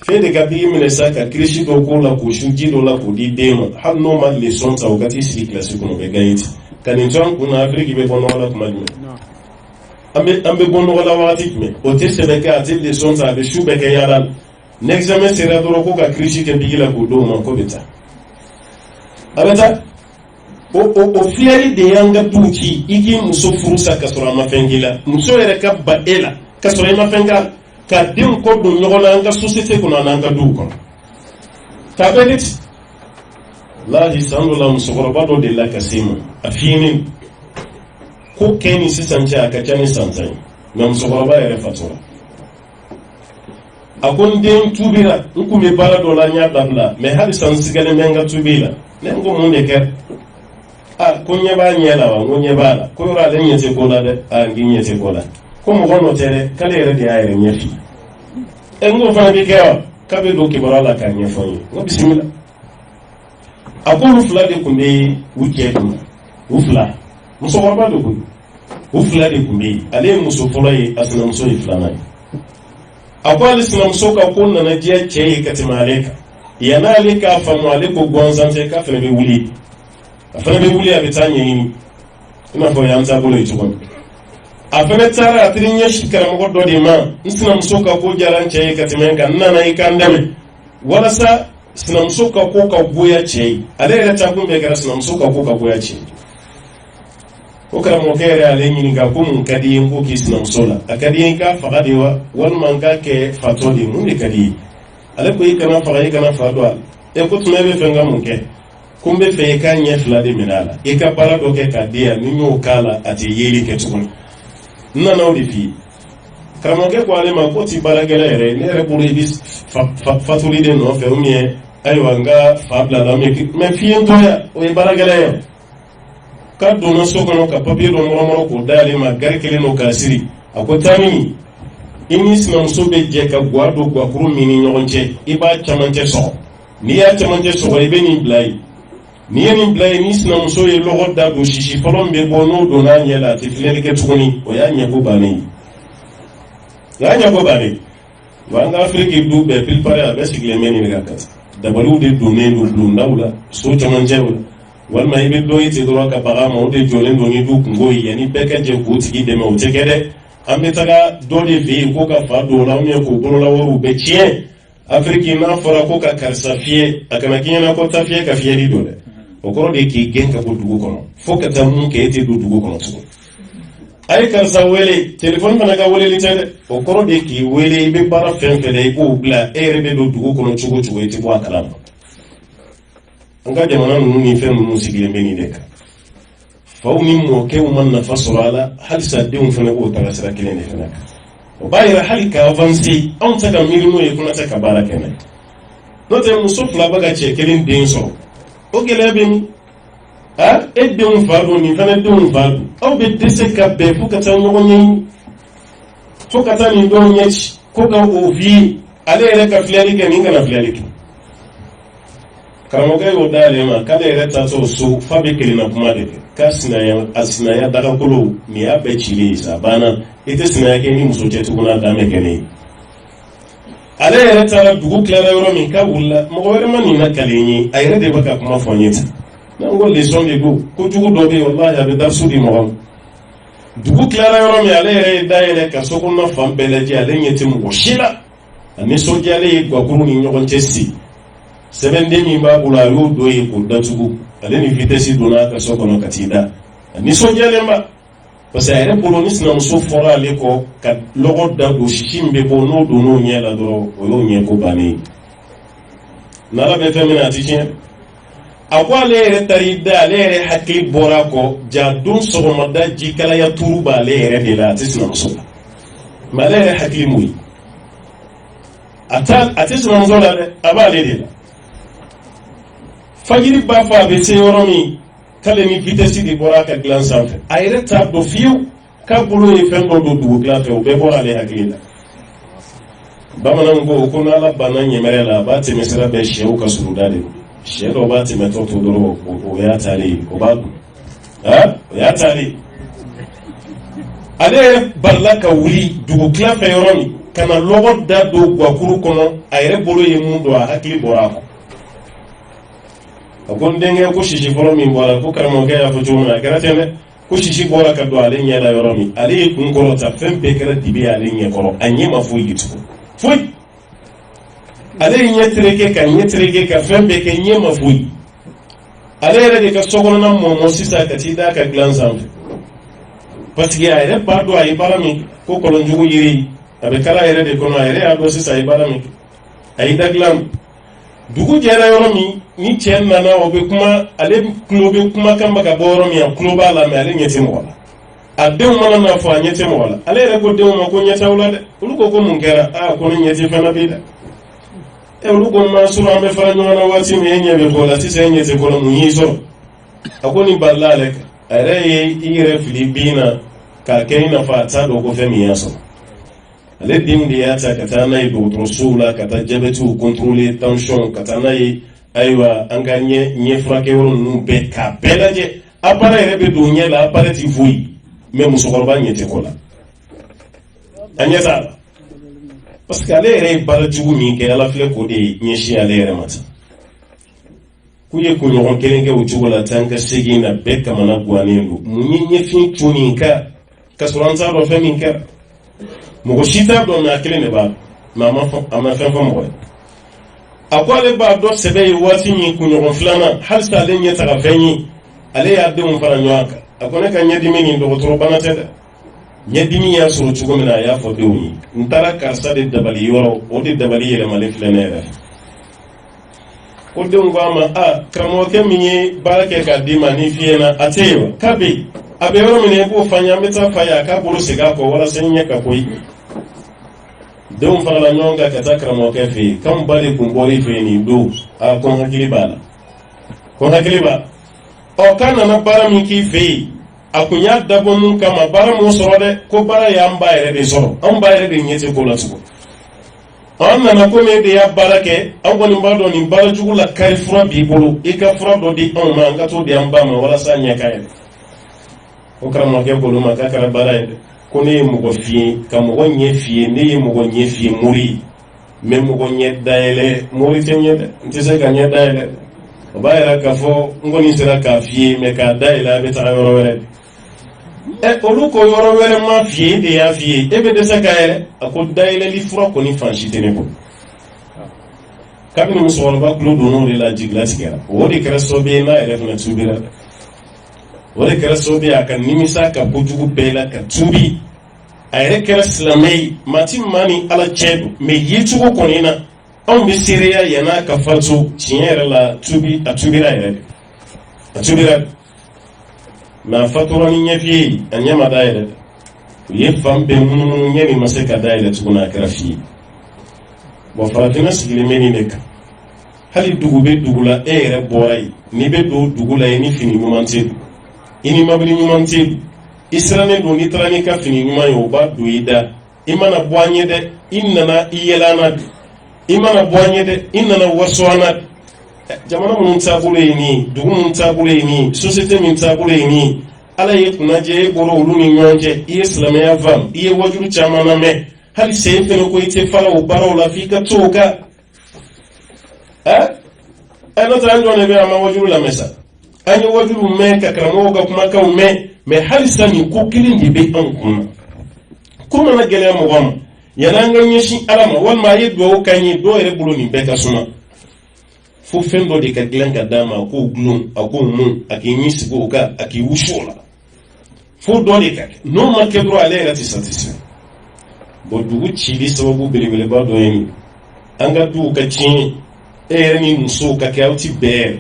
fɛn de ka bigi minɛ sa ka kirisi dɔ k'o la k'o su ji dɔ la k'o di den ma hali n'o ma leçon ta o ka t'i sigi kilasi kɔnɔ o bɛ gagné ten ka nin to an kun na Afiriki bɛ bɔ nɔgɔ la tuma jumɛn an bɛ bɔ nɔgɔ la wagati jumɛn o tɛ sɛbɛn kɛ a tɛ leçon ta a bɛ su bɛɛ kɛ yaala la ni examen sera dɔrɔn ko ka kirisi kɛ bigi la k'o d'o ma ko bɛ taa a bɛ taa o filɛli de y'an ka duw ci i k'i muso furu sa ka sɔrɔ a ma fɛn k'i la muso yɛrɛ ka ba e la ka sɔrɔ i ma fɛn k'a la ka denw kɔ don ɲɔgɔn na an ka société kɔnɔ an'an ka duw kɔnɔ k'a bɛɛ de ten lahi san dɔ la musokɔrɔba dɔ delila ka se ma a fiyinin ko kɛ ni sisan cɛ a ka ca ni san 10 ye nka musokɔrɔba yɛrɛ fatura a ko n den tubira n kun bɛ baara dɔ la n y'a dabila mɛ hali san sigalen bɛ n ka tubi la ne ko mun de kɛ ko ɲɛ b'a ɲɛ la wa n ko ɲɛ b'a la ko yɔrɔ ale ɲɛ tɛ ko la dɛ n k'i ɲɛ tɛ ko la ko mɔgɔ nɔ tɛ dɛ k'ale yɛrɛ de y'a yɛrɛ ɲɛ fi n ko fana bɛ kɛ wa k'a bɛ don kibaruya la k'a ɲɛfɔ n ye n ko bisimila a ko olu fila de tun bɛ u cɛ kun u fila musokɔrɔba de kun u fila de tun bɛ yen ale ye muso fɔlɔ ye a sinamuso ye filanan ye a ko ale sinamuso ka ko nana diya cɛ ye ka tɛmɛ ale kan yan'ale k'a faamu ale ko gansan tɛ k'a fana bɛ wuli a fana bɛ wuli a bɛ taa ɲɛɲini i n'a fɔ y'an taabolo ye cogo min a fana taara a teri ɲɛsi karamɔgɔ dɔ de ma n sinamuso ka ko diyara n cɛ ye ka tɛmɛ n kan n nana i kan dɛmɛ walasa sinamuso ka ko ka goya cɛ ye ale yɛrɛ taakun bɛɛ kɛra sinamuso ka ko ka goya cɛ ye ko karamɔgɔkɛ yɛrɛ ale ɲininka ko mun ka di ye n ko k'i sinamuso la a ka di ye n k'a faga de wa walima n k'a kɛ fatɔ de mun de ka di ye ale ko i kana faga i kana fa don a la ko tuma e bɛ fɛ n ka mun kɛ ko n bɛ fɛ i k'a ɲɛ fila de minɛ a la i ka baara dɔ kɛ k'a di yan ni n y'o k'a la a tɛ yeli kɛ tuguni n nana o de f'i ye karamɔgɔkɛ ko ale ma ko ti baarakɛla yɛrɛ ne yɛrɛ bolo i bɛ fatuli de nɔfɛ ou bien ayiwa n ka fa bila la mɛ f'i ye n tɔya o ye baarakɛla ye k'a donna so kɔnɔ ka papiye dɔ mɔrɔmɔrɔ k'o dayɛlɛ ma gari kelen n'o k'a siri a ko taa min i ni sinamuso bɛ jɛ ka guwa don guwakuru min ni ɲɔgɔn cɛ i b'a camancɛ sɔgɔ n'i y'a camancɛ sɔgɔ i bɛ nin bila yen n'i ye nin bila yen ni sinamuso ye lɔgɔ da don sisi fɔlɔ min bɛ bɔ n'o donna a ɲɛ la a tɛ filɛli kɛ tuguni o y'a ɲɛko bannen ye o y'a ɲɛko bannen wa an ka Afiriki du bɛɛ pilipare a bɛɛ sigilen bɛ nin de kan dabaliw de donnen don bulondaw la so camancɛw la walima i bɛ dɔ ye ten dɔrɔn ka baga ma o de jɔlen don ni du kungo ye yanni bɛɛ ka jɛ k'o tigi dɛmɛ o tɛ kɛ dɛ an bɛ taga dɔ de fɛ yen ko ka fa don o la k'o bolola wariw bɛ tiɲɛ Afiriki n'a fɔra ko ka karisa fiyɛ a kana k'i ɲɛna ko ta fiyɛ ka fiyɛli don dɛ o kɔrɔ de k'i gɛn ka bɔ dugu kɔnɔ fo ka taa mun kɛ e tɛ don dugu kɔnɔ tugun a ye karisa wele telefɔni fana ka weleli tɛ dɛ o kɔrɔ de k'i wele i bɛ baara fɛn fɛn la i b'o bila e yɛrɛ bɛ don dugu kɔnɔ cogo cogo i tɛ bɔ a kalama an ka jamana ninnu ni fɛn ninnu sigilen bɛ nin de kan faw ni mɔkɛw ma nafa sɔrɔ a la halisa denw fana b'o taga sira kelen de fana kan o b'a yira hali ka avancer anw tɛ ka miiri n'o ye ko na tɛ ka baara kɛ n'a ye n'o tɛ muso fila bɛ ka cɛ kelen den sɔrɔ o gɛlɛya bɛ min e denw fa don nin fana denw fa don aw bɛ dɛsɛ ka bɛn fo ka taa ɲɔgɔn ɲɛɲini fo ka taa nin dɔw ɲɛci ko ka o f'i ye ale yɛrɛ ka filɛli kɛ nin kana filɛli kɛ karamɔgɔkɛ y'o dayɛlɛ ma k'ale yɛrɛ taatɔ so fa bɛ kelenna kuma de kɛ k'a sinaya dagakolo nin y'a bɛɛ cilen ye sa a banna i tɛ sinaya kɛ ni muso cɛ tuguni a dan bɛ kɛ ne ye ale yɛrɛ taara dugu tilara yɔrɔ min k'a wulila mɔgɔ wɛrɛ ma nin lakalen ye a yɛrɛ de bɛ ka kuma fɔ n ye ten n'an ko leçon de don kojugu dɔ bɛ yen walahi a bɛ darisu di mɔgɔ ma dugu tilara yɔrɔ min ale yɛrɛ ye dayɛlɛ ka sokɔnɔna fan bɛɛ lajɛ ale ɲɛ tɛ mɔgɔ si la a nisɔndiyalen ye guwakuru ni ɲɔgɔn cɛ si sɛbɛnden min b'a bolo a y'o dɔ ye k'o datugu ale ni vitesse donna a ka so kɔnɔ ka t'i da a nisɔndiyalen ba parce que a yɛrɛ bolo ni sinamuso fɔra ale kɔ ka lɔgɔ da don sisi min bɛ bɔ n'o donn'o ɲɛ la dɔrɔn o y'o ɲɛko bannen ye n'ala bɛ fɛn min na a ti tiɲɛ a ko ale yɛrɛ taara da ale yɛrɛ hakili bɔra a kɔ ja don sɔgɔmada jikalaya tuuru b'ale yɛrɛ de la a tɛ sinamuso la malere hakili muy ate suma zola de abale de fajiri ba fa be se yoromi kale ni vitesse di bora ka glan sanfe ayre tab do fiu ka bulu ni fendo do du glan fe o be bora le hakili bamanan ko ko na la banan yemere la ba te mesira be shewu ka suruda de shedo ba te meto to doro o ya tare o ba o ya tare ale barla ka wuli dugu kila fɛ yɔrɔ min ka na lɔgɔ da don guakuru kɔnɔ a yɛrɛ bolo ye mun don a hakili bɔra a kɔ a ko n denkɛ ko sisi fɔlɔ min bɔra ko karamɔgɔkɛ y'a fɔ cogo min na a kɛra ten dɛ ko sisi bɔra ka don ale ɲɛ la yɔrɔ min ale ye kun kɔrɔta fɛn bɛɛ kɛra dibi ale ɲɛ kɔrɔ a ɲɛ ma foyi ye tugun foyi ale ye ɲɛ tereke ka fɛn bɛɛ kɛ ɲɛ ma foyi ale yɛrɛ de ka sokɔnɔna mɔmɔ sisan ka t'i da ka dilan sanfɛ parce que a yɛrɛ b'a dɔn a ye baara min ko kɔlɔnjugu yiri a bɛ kala yɛrɛ de kɔnɔ a yɛrɛ y'a dɔn sisan a ye baara min a ye da dilan dugu jɛra yɔrɔ min ni cɛ nana o bɛ kuma ale tulo bɛ kumakan bɛ ka bɔ yɔrɔ min a tulo b'a la mɛ ale ɲɛ tɛ mɔgɔ la a denw mana n'a fɔ a ɲɛ tɛ mɔgɔ la ale yɛrɛ ko denw ma ko ɲɛ t'aw la dɛ olu ko mun kɛra ko ne ɲɛ tɛ fɛn na bi dɛ olu ko ma sɔrɔ an bɛ fara ɲɔgɔn na waati min e ɲɛ bɛ bɔ la sisan e ɲɛ tɛ bɔ la mun y'i sɔrɔ a ko nin balila ale kan a yɛrɛ ye i yɛrɛ fili bin na k'a kɛ i n'a fɔ a t'a dɔn ko fɛn min y'a sɔrɔ ale den de y'a ta ka taa n'a ye dɔgɔtɔrɔsow la ka taa jabɛtiw contrôler tension ka taa n'a ye ayiwa an ka ɲɛ furakɛ yɔrɔ ninnu bɛɛ k'a bɛɛ lajɛ appareil yɛrɛ bɛ don ɲɛ la appareil tɛ foyi mais musokɔrɔba ɲɛ tɛ ko la a ɲɛ t'a la parce que ale yɛrɛ ye baara jugu min kɛ ala filɛ k'o de ɲɛsin ale yɛrɛ ma tan k'u ye kunɲɔgɔn kelen kɛ o cogo la tan ka segin na bɛɛ kamana guwanen don mun ye ɲɛfin cun nin ka sɔrɔ an t'a dɔn fɛn min kɛra mɔgɔ si t'a dɔn mɛ a kelen de b'a mɛ a ma fɛn fɔ mɔgɔ ye a ko ale b'a dɔn sɛbɛ ye waati min kunɲɔgɔn filanan halisa ale ɲɛ taga fɛn ye ale y'a denw fara ɲɔgɔn kan a ko ne ka ɲɛdimi nin dɔgɔtɔrɔbana tɛ dɛ ɲɛdimi y'a sɔrɔ cogo min na a y'a fɔ denw ye n taara karisa de dabali yɔrɔ o de dabali yɛlɛmalen filɛ ne yɛrɛ ko denw ko a ma karamɔgɔkɛ min ye baara kɛ k'a d'i ma ni fiyɛ na a tɛ yen wa k'a bɛ yen a bɛ yɔrɔ min na i b'o fɔ an ye an bɛ taa fa ye a k'a bolo segin a kɔ walasa n ɲɛ ka koyi denw farala ɲɔgɔn kan ka taa karamɔgɔkɛ fɛ yen k'anw ba de kun bɔr'i fɛ yen nin don ko n hakili b'a la ko n hakili b'a k'a nana baara min k'i fɛ yen a kun y'a dabɔ mun kama baara mun sɔrɔ dɛ ko baara y'an ba yɛrɛ de sɔrɔ anw ba yɛrɛ de ɲɛ tɛ ko la tugun an nana komi e de y'a baara kɛ an kɔni b'a dɔn nin baara jugu la kari fura b'i bolo i ka fura dɔ di anw ma an ka t'o di an ba ma walasa ɲɛ ka yɛlɛ ko karamɔgɔkɛ bolo ma k'a kɛra baara ye dɛ ko ne ye mɔgɔ f'i ye ka mɔgɔ ɲɛ f'i ye ne ye mɔgɔ ɲɛ f'i ye mori mɛ mɔgɔ ɲɛ dayɛlɛ mori tɛ ɲɛ dɛ n tɛ se ka ɲɛ dayɛlɛ o b'a yɛrɛ k'a fɔ n kɔni sera k'a f'i ye mɛ k'a dayɛlɛ a bɛ taga yɔrɔ wɛrɛ olu ko yɔrɔ wɛrɛ ma f'i ye e de y'a f'i ye e bɛ dɛsɛ k'a yɛrɛ a ko dayɛlɛli fura kɔni fan si tɛ ne bolo kabini musokɔrɔba tulo donn'o de la jigilatigɛra o de kɛra sababu ye n'a yɛrɛ fana tubira o de kɛra sababu ye a ka nimisa ka kojugu bɛɛ la ka tubi a yɛrɛ kɛra silamɛ ye maa ti maa ni ala cɛ don mɛ yecogo kɔni na anw bɛ seereya yann'a ka fatu tiɲɛ yɛrɛ la a tubira yɛrɛ a tubira mɛ a fatura ni ɲɛf'i ye a ɲɛ ma da yɛrɛ u ye fan bɛɛ munumunu ɲɛ min ma se ka da yɛrɛ tuguni a kɛra f'i ye bon farafinna sigilen bɛ nin de kan hali dugu bɛ dugu la e yɛrɛ bɔra yen n'i bɛ don dugu la yen ni fini ɲuman tɛ don i ni mobili ɲuman tɛ don i sirannen don n'i taara n'i ka fini ɲuman ye o b'a don i da i mana bɔ an ye dɛ i nana i yɛlɛ an na de i mana bɔ an ye dɛ i nana waso an na de jamana minnu taabolo ye nin ye dugu minnu taabolo ye nin ye société min taabolo ye nin ye ala ye kunnajɛ e bɔra olu ni ɲɔgɔn cɛ i ye silamɛya faamu i ye wajulu caman lamɛn hali se e fɛnɛ ko i tɛ fara o baaraw la f'i ka to o kan n'o tɛ an jɔn de bɛ an ma wajulu lamɛn sa an ye wajulu mɛn ka karamɔgɔw ka kumakanw mɛn mɛ halisa nin ko kelen de bɛ anw kun na ko mana gɛlɛya mɔgɔ ma yann'an ka ɲɛsin ala ma walima a ye dugawu k'an ye dɔw yɛrɛ bolo nin bɛɛ ka suma fo fɛn dɔ de ka dilan ka d'a ma a k'o gulon a k'o mun a k'i ɲɛ sigi o kan a k'i wusu o la fo dɔ de ka kɛ n'o ma kɛ dɔrɔn ale yɛrɛ tɛ satisfait bon dugu cili sababu belebeleba dɔ ye nin an ka duw ka tiɲɛ e yɛrɛ ni musow ka kɛ aw ti bɛɛ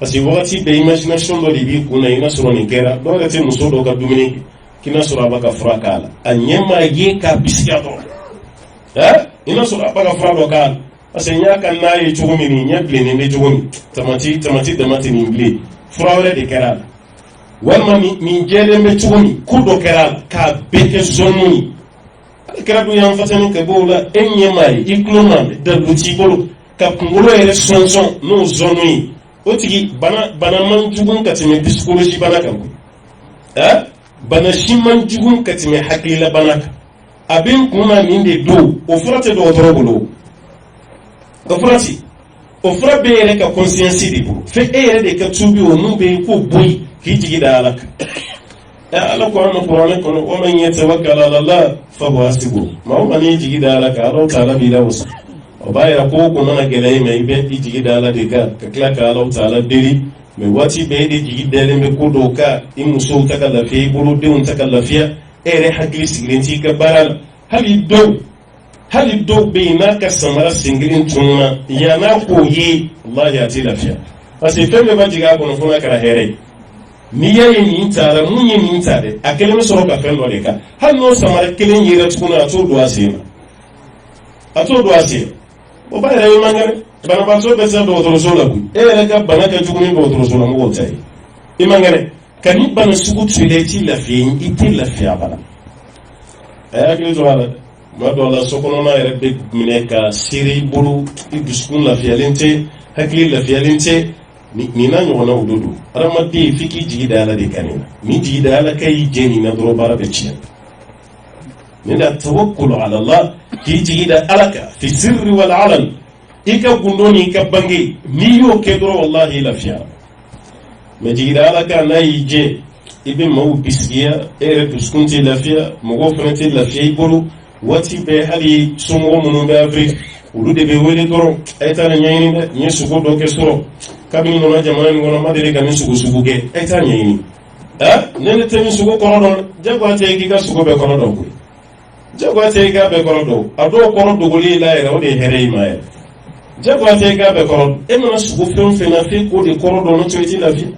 parce que wagati bɛɛ imagination dɔ de b'i kun na i n'a sɔrɔ nin kɛra dɔw yɛrɛ tɛ muso dɔw ka dumuni kɛ kina sura baka fura kala anyema ye ka bisiya do ina sura baka fura do kala asenya kan nayi chugumi ni nyagle ni chugumi tamati da matini ngle fura wala de kala walma ni jele me chugumi kudo kala ka beke zonuni kala du yan fatani ke bola enyema ikloma da luti bolo ka kungulo ere sonson no zonui otigi bana man jugun katime psychology bana kan bana shiman jugun katime hakila bana abin kuma min de do o furate do otoro bolo o fura be ere ka conscience di bolo fe ere de ka tubi o mun be ko boy ki jigi da alaka ala ko no qur'an ko o man yatawakkal ala allah fa huwa hasbuh ma o man jigi da alaka Allah ta'ala bi da wasa o bayira ko ko mana gelay me be jigi da ala de ka klaka Allah ta'ala deli me wati be de jigi dele me ko do ka imuso takallafi bulu de un takallafiya ere hakli sigrenti ka baral hali do be na ka samara singrin tuna ya na ko yi Allah ya ti lafiya parce que me ba jiga ko no funa kara here ni yayi ni tara mun yi ni tare akele me soro ka fen do de ka hal no samara kelen yira tuna to do asina o ba yɛrɛ ye mangare banabaatɔ bɛ se dɔgɔtɔrɔso la koyi e yɛrɛ ka bana kɛ jugu ni dɔgɔtɔrɔso la mɔgɔw ta ye i mangare ka ni bana sugu tu la i t'i lafiya i tɛ lafiya bana a y'a hakili to a la tuma dɔw la sokɔnɔna yɛrɛ bɛ minɛ ka seere i bolo i dusukun lafiyalen tɛ hakili lafiyalen tɛ nin n'a ɲɔgɔnnaw de don adamaden f'i k'i jigi da ala de kan nin na ni jigi da ala ka y'i jɛ nin na dɔrɔn baara bɛ tiɲɛ ni da tawakkulu ala Allah ki jigi da alaka fi sirri wal alan ika gundo ni ka bange ni yo ke doro wallahi lafiya me jigi da alaka na yije ibe mawu bisiya ere duskunti lafiya mogo fenati lafiya ibolo wati be hali songo munu be Afrique ulu de be wele doro ayta na nyayini da nye sugo do ke soro kabini no jamana ni ngono madere kan sugo ke ayta nyayini nene temi sugo kono jagwa te ki ka sugo be kono do ko jagwate ga be korodo ado korodo goli la era o de here imaye jagwate ga be korodo e mana sugo fen na fe ko de korodo no tweti la vie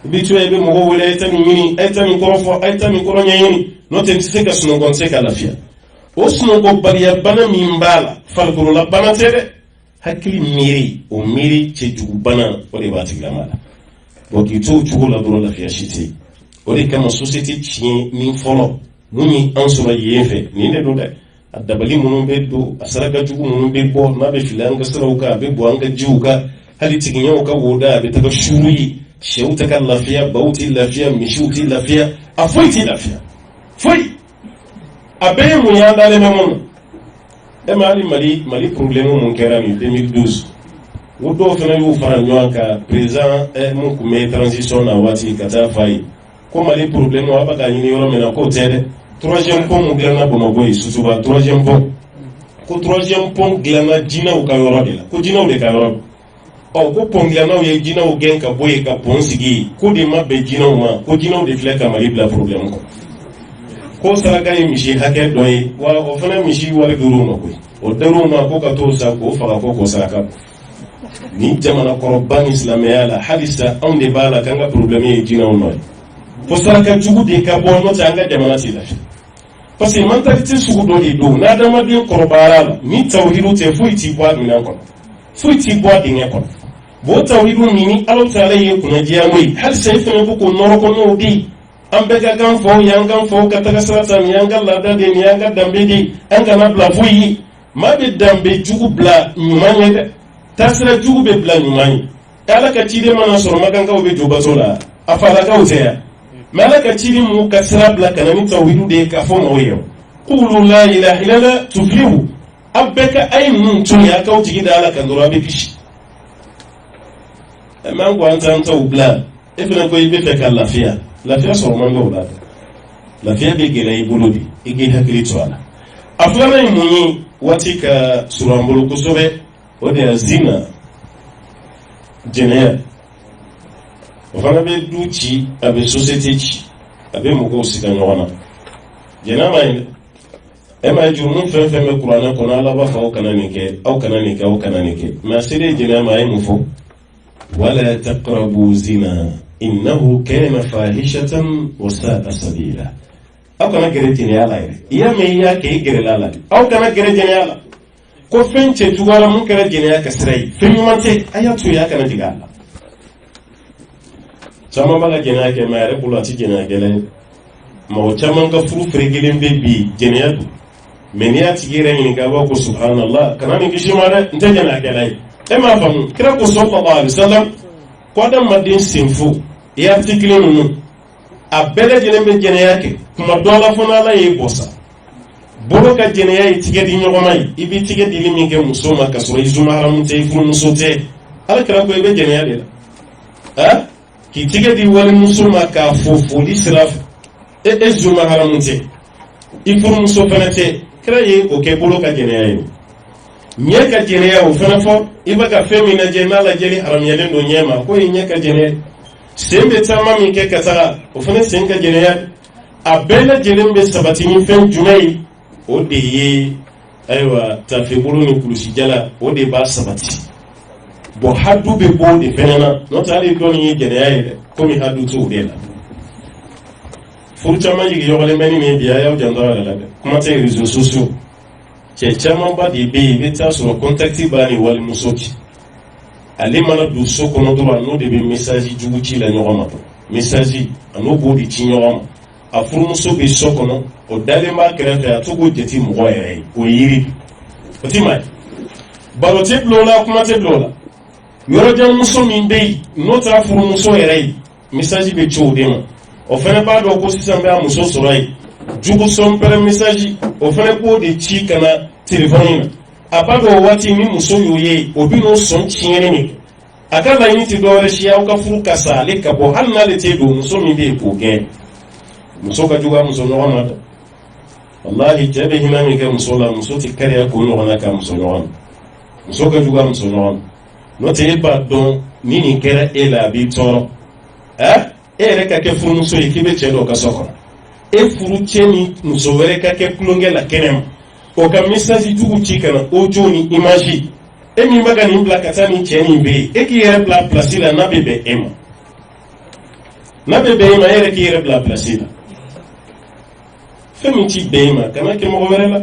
bi to e be mo wole etami nyini etami korofo etami koronya nyini no te se ka suno gonse ka la fia o suno go bariya bana mimbala falgoro la bana tere hakili miri che jugu bana o de bati glamala bo ki to jugu la doro la fia shiti o de kama society chi ni follow muni an sura yefe ni ne do da adabali munun be do asaraka jugu munun be bo na be filan ga sarauka be bo an ga jiuka hali tiginyo ka woda be ta shuri sheuta kan lafiya bauti lafiya mishuti lafiya afoiti lafiya foi abe mu ya dale mamon e mali problème mun kera mi 2012 wodo fana yu fara nyoka président mun kume transition na wati kata fai ko mali problème wa baka ni yoro mena ko tede troisième pont mu glana Bamako susuba troisième pont ko troisième pont glana dina u ka yoro de la ko dina u de ka yoro ko pont glana u ye dina u gen ka boye ka pont sigi ko de mabbe dina u ma ko dina u de fle ka mali bla problème ko saraka yi mishi hake doyi wa o fana mishi wari duru ma ko o duru ma ko ka to sa ko faga ko saraka ni jamana korban islamiyya la hadisa on de bala kanga problème yi dina u no fo saraka jugu de ka bo no tanga jamana ti lafi parce que mentalité sugu do de do na dama de korbara la ni tawhidu te fuiti bwa mina ko fuiti bwa de ne ko bo tawhidu ni Allah taala ye kuna jiya mai har sai fa ne ko noro ko no di an be ga gan fo yan gan fo ka taga sata mi yan galla da de mi yan ga dambe di an ga na bla fuyi ma be dambe jugu bla nyumanye de tasira jugu be bla nyumanye kala ka tide mana soro maganga o be joba sola afala ka uteya malaka tiri mu kasra bla kanani tawhidu de ka fo moyo qulu la ilaha illa tuflihu abeka ay mun tun ya ka uti da ala kan dora be kishi man ko antan tawbla ifna ko ibe fe ka lafiya so man do la lafiya be gele ibuludi igi hakili to ala aflana munyi watika surambulu kusobe ode zina jenea ofana be duci abe société ci abe moko sika nyona jena mai e mai jumu fefe me qur'ana ko na la ba fa o kanani ke ma sire jena mai mufo wala taqrabu zina innahu kana fahishatan wa sa'a sabila aw kana gɛrɛ jɛnɛya la yɛrɛ i y'a mɛn i y'a kɛ i gɛrɛla la aw kana gɛrɛ jɛnɛya la ko fɛn cɛ juguyara mun kɛra jɛnɛya ka sira ye fɛn ɲuman tɛ a y'a to yen a kana jigin a la caman b'a ka jɛnɛya kɛ mɛ a yɛrɛ bolo a tɛ jɛnɛya gɛlɛn ye mɔgɔ caman ka furu ferekelen bɛ bi jɛnɛya don mɛ n'i y'a tigi yɛrɛ ɲininka a b'a ko subhanallah kana nin kisi ma dɛ n tɛ jɛnɛya gɛlɛn ye e m'a faamu kira ko sallallahu alaihi wasallam ko adamaden senfo i y'a article ninnu a bɛɛ lajɛlen bɛ jɛnɛya kɛ kuma dɔ la fana ala y'e bɔ sa bolo ka jɛnɛya ye tigɛ di ɲɔgɔn ma ye i bɛ tigɛ dili min kɛ muso ma ka sɔrɔ i zuma haramu tɛ i furumuso tɛ ala kira ko i bɛ jɛnɛya de la k'i tigɛ di walimuso ma k'a fo foli sira fɛ e zuma haramu tɛ i furumuso fana tɛ kira ye o kɛ bolo ka jɛnɛya ye ɲɛ ka jɛnɛya o fana fɔ i bɛ ka fɛn min lajɛ n'a lajɛli haramuyalen don ɲɛ ma ko ye ɲɛ ka jɛnɛya sen bɛ caman min kɛ ka taga o fana sen ka jɛnɛya a bɛɛ lajɛlen bɛ sabati ni fɛn jumɛn ye o de ye ayiwa tafebolo ni kulusijala o de b'a sabati bon hadu bɛ bɔ o de fɛnɛ na n'o tɛ hali dɔɔni ye jɛnɛya ye dɛ komi hadu t'o de la furu caman jigi ɲɔgɔnlen bɛ ni nin bi a y'aw janto a yɛrɛ la dɛ kuma tɛ réseaux sociaux cɛ camanba de bɛ yen i bɛ taa sɔrɔ contact b'a ni walimuso cɛ ale mana don so kɔnɔ dɔrɔn n'o de bɛ message jugu ci la ɲɔgɔn ma message a n'o b'o de ci ɲɔgɔn ma a furumuso bɛ so kɔnɔ o dalen b'a kɛrɛfɛ a to k'o jate mɔgɔ yɛrɛ ye o ye yiri o ti maa ye baro tɛ bila o la kuma tɛ bila o la yɔrɔjan muso min bɛ yen n'o taara furumuso yɛrɛ ye message bɛ ci o de ma o fana b'a dɔn ko sisan bɛ a muso sɔrɔ yen jugu sɔnpɛrɛ message o fana b'o de ci ka na telefɔni na a b'a dɔn o waati ni muso y'o ye o bɛ n'o sɔn tiɲɛni min a ka laɲini tɛ dɔwɛrɛ si aw ka furu ka sa ale ka bɔ hali n'ale tɛ don muso min bɛ yen k'o gɛn muso ka jugu a muso ɲɔgɔn ma dɛ wallahi cɛ bɛ hinɛ min kɛ muso la muso tɛ kariya k'o ɲɔgɔnna ka muso ɲɔgɔn ma muso ka jugu a muso ɲɔgɔn ma n'o tɛ e b'a dɔn ni nin kɛra e la a b'i tɔɔrɔ e yɛrɛ ka kɛ furumuso ye k'i bɛ cɛ dɔ ka so kɔnɔ e furu cɛ ni muso wɛrɛ ka kɛ kulonkɛ la kɛnɛ ma o ka message jugu ci ka na audio ni image e min bɛ ka nin bila ka taa nin cɛ nin bɛ yen e k'i yɛrɛ bila place la n'a bɛ bɛn e ma n'a bɛ bɛn e ma e yɛrɛ k'i yɛrɛ bila place la fɛn min ti bɛn e ma kana kɛ mɔgɔ wɛrɛ la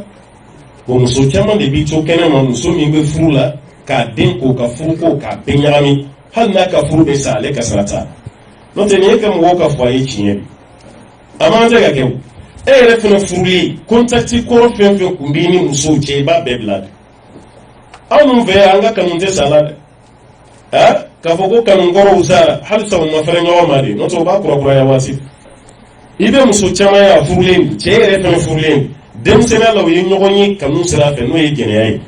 bon muso caman de b'i to kɛnɛ ma muso min bɛ furu la k'a den k'o ka furu ko k'a bɛɛ ɲagami hali n'a ka furu bɛ sa ale ka sara t'a n'o tɛ nin ye ka mɔgɔw ka fɔ a ye tiɲɛ a man tɛ ka kɛ o e yɛrɛ fana furulen contact kɔrɔ fɛn fɛn kun b'i ni musow cɛ i b'a bɛɛ bila dɛ anw dun fɛ yan an ka kanu tɛ sa la dɛ k'a fɔ ko kanu kɔrɔw sara halisa u ma fɛrɛ ɲɔgɔn ma de n'o tɛ u b'a kurakuraya waati i bɛ muso caman ye a furulen cɛ yɛrɛ fana furulen denmisɛnniya la u ye ɲɔgɔn ye kanu sira fɛ n'o ye jɛnɛya ye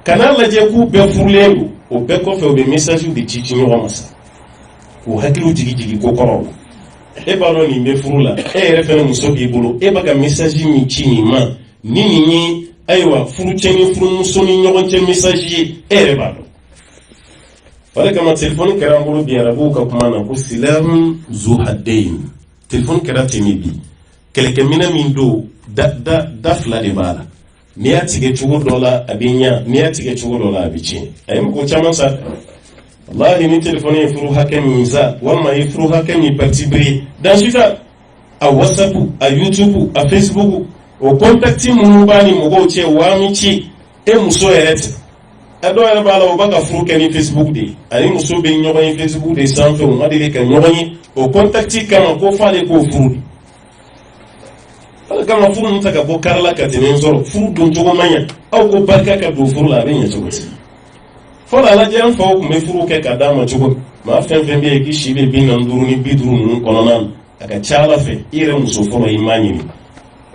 kana lajɛ k'u bɛɛ furulen don o bɛɛ kɔfɛ u bɛ message de ci ɲɔgɔn ma sa k'u hakiliw jigi ko kɔrɔw la e b'a dɔn nin bɛ furu la e yɛrɛ fana muso b'i bolo e b'a ka message min ci nin ma ni nin ye ayiwa furu cɛ ni furumuso ni ɲɔgɔn cɛ message ye e yɛrɛ b'a dɔn o de kama telefɔni kɛra an bolo bi arabuw ka kuma na ko silamu zu haddain telefɔni kɛra ten de bi kɛlɛkɛminɛ min don da fila de b'a la n'i y'a tigɛ cogo dɔ la a bɛ ɲa n'i y'a tigɛ cogo dɔ la a bɛ tiɲɛ a ye mɔgɔ caman sa wallahi ni telefɔni ye furu hakɛ min sa walima ye furu hakɛ min partibiri dan sita a whatsapp a youtube a facebook o contact minnu b'a ni mɔgɔw cɛ waa min ci e muso yɛrɛ tɛ a dɔw yɛrɛ b'a la o b'a ka furu kɛ ni facebook de ye ani muso bɛ ɲɔgɔn ye facebook de sanfɛ o ma deli ka ɲɔgɔn ye o contact kama ko f'ale k'o furu de ala kama furu ninnu ta ka bɔ kari la ka tɛmɛ n sɔrɔ furu don cogo man ɲa aw ko barika ka don furu la a bɛ ɲɛ cogo di fɔlɔ ala jɛ an faw tun bɛ furu kɛ ka d'a ma cogo maa fɛn fɛn bɛ yen k'i si bɛ 45 ni 50 ninnu kɔnɔna na a ka ca ala fɛ i yɛrɛ muso fɔlɔ i m'a ɲini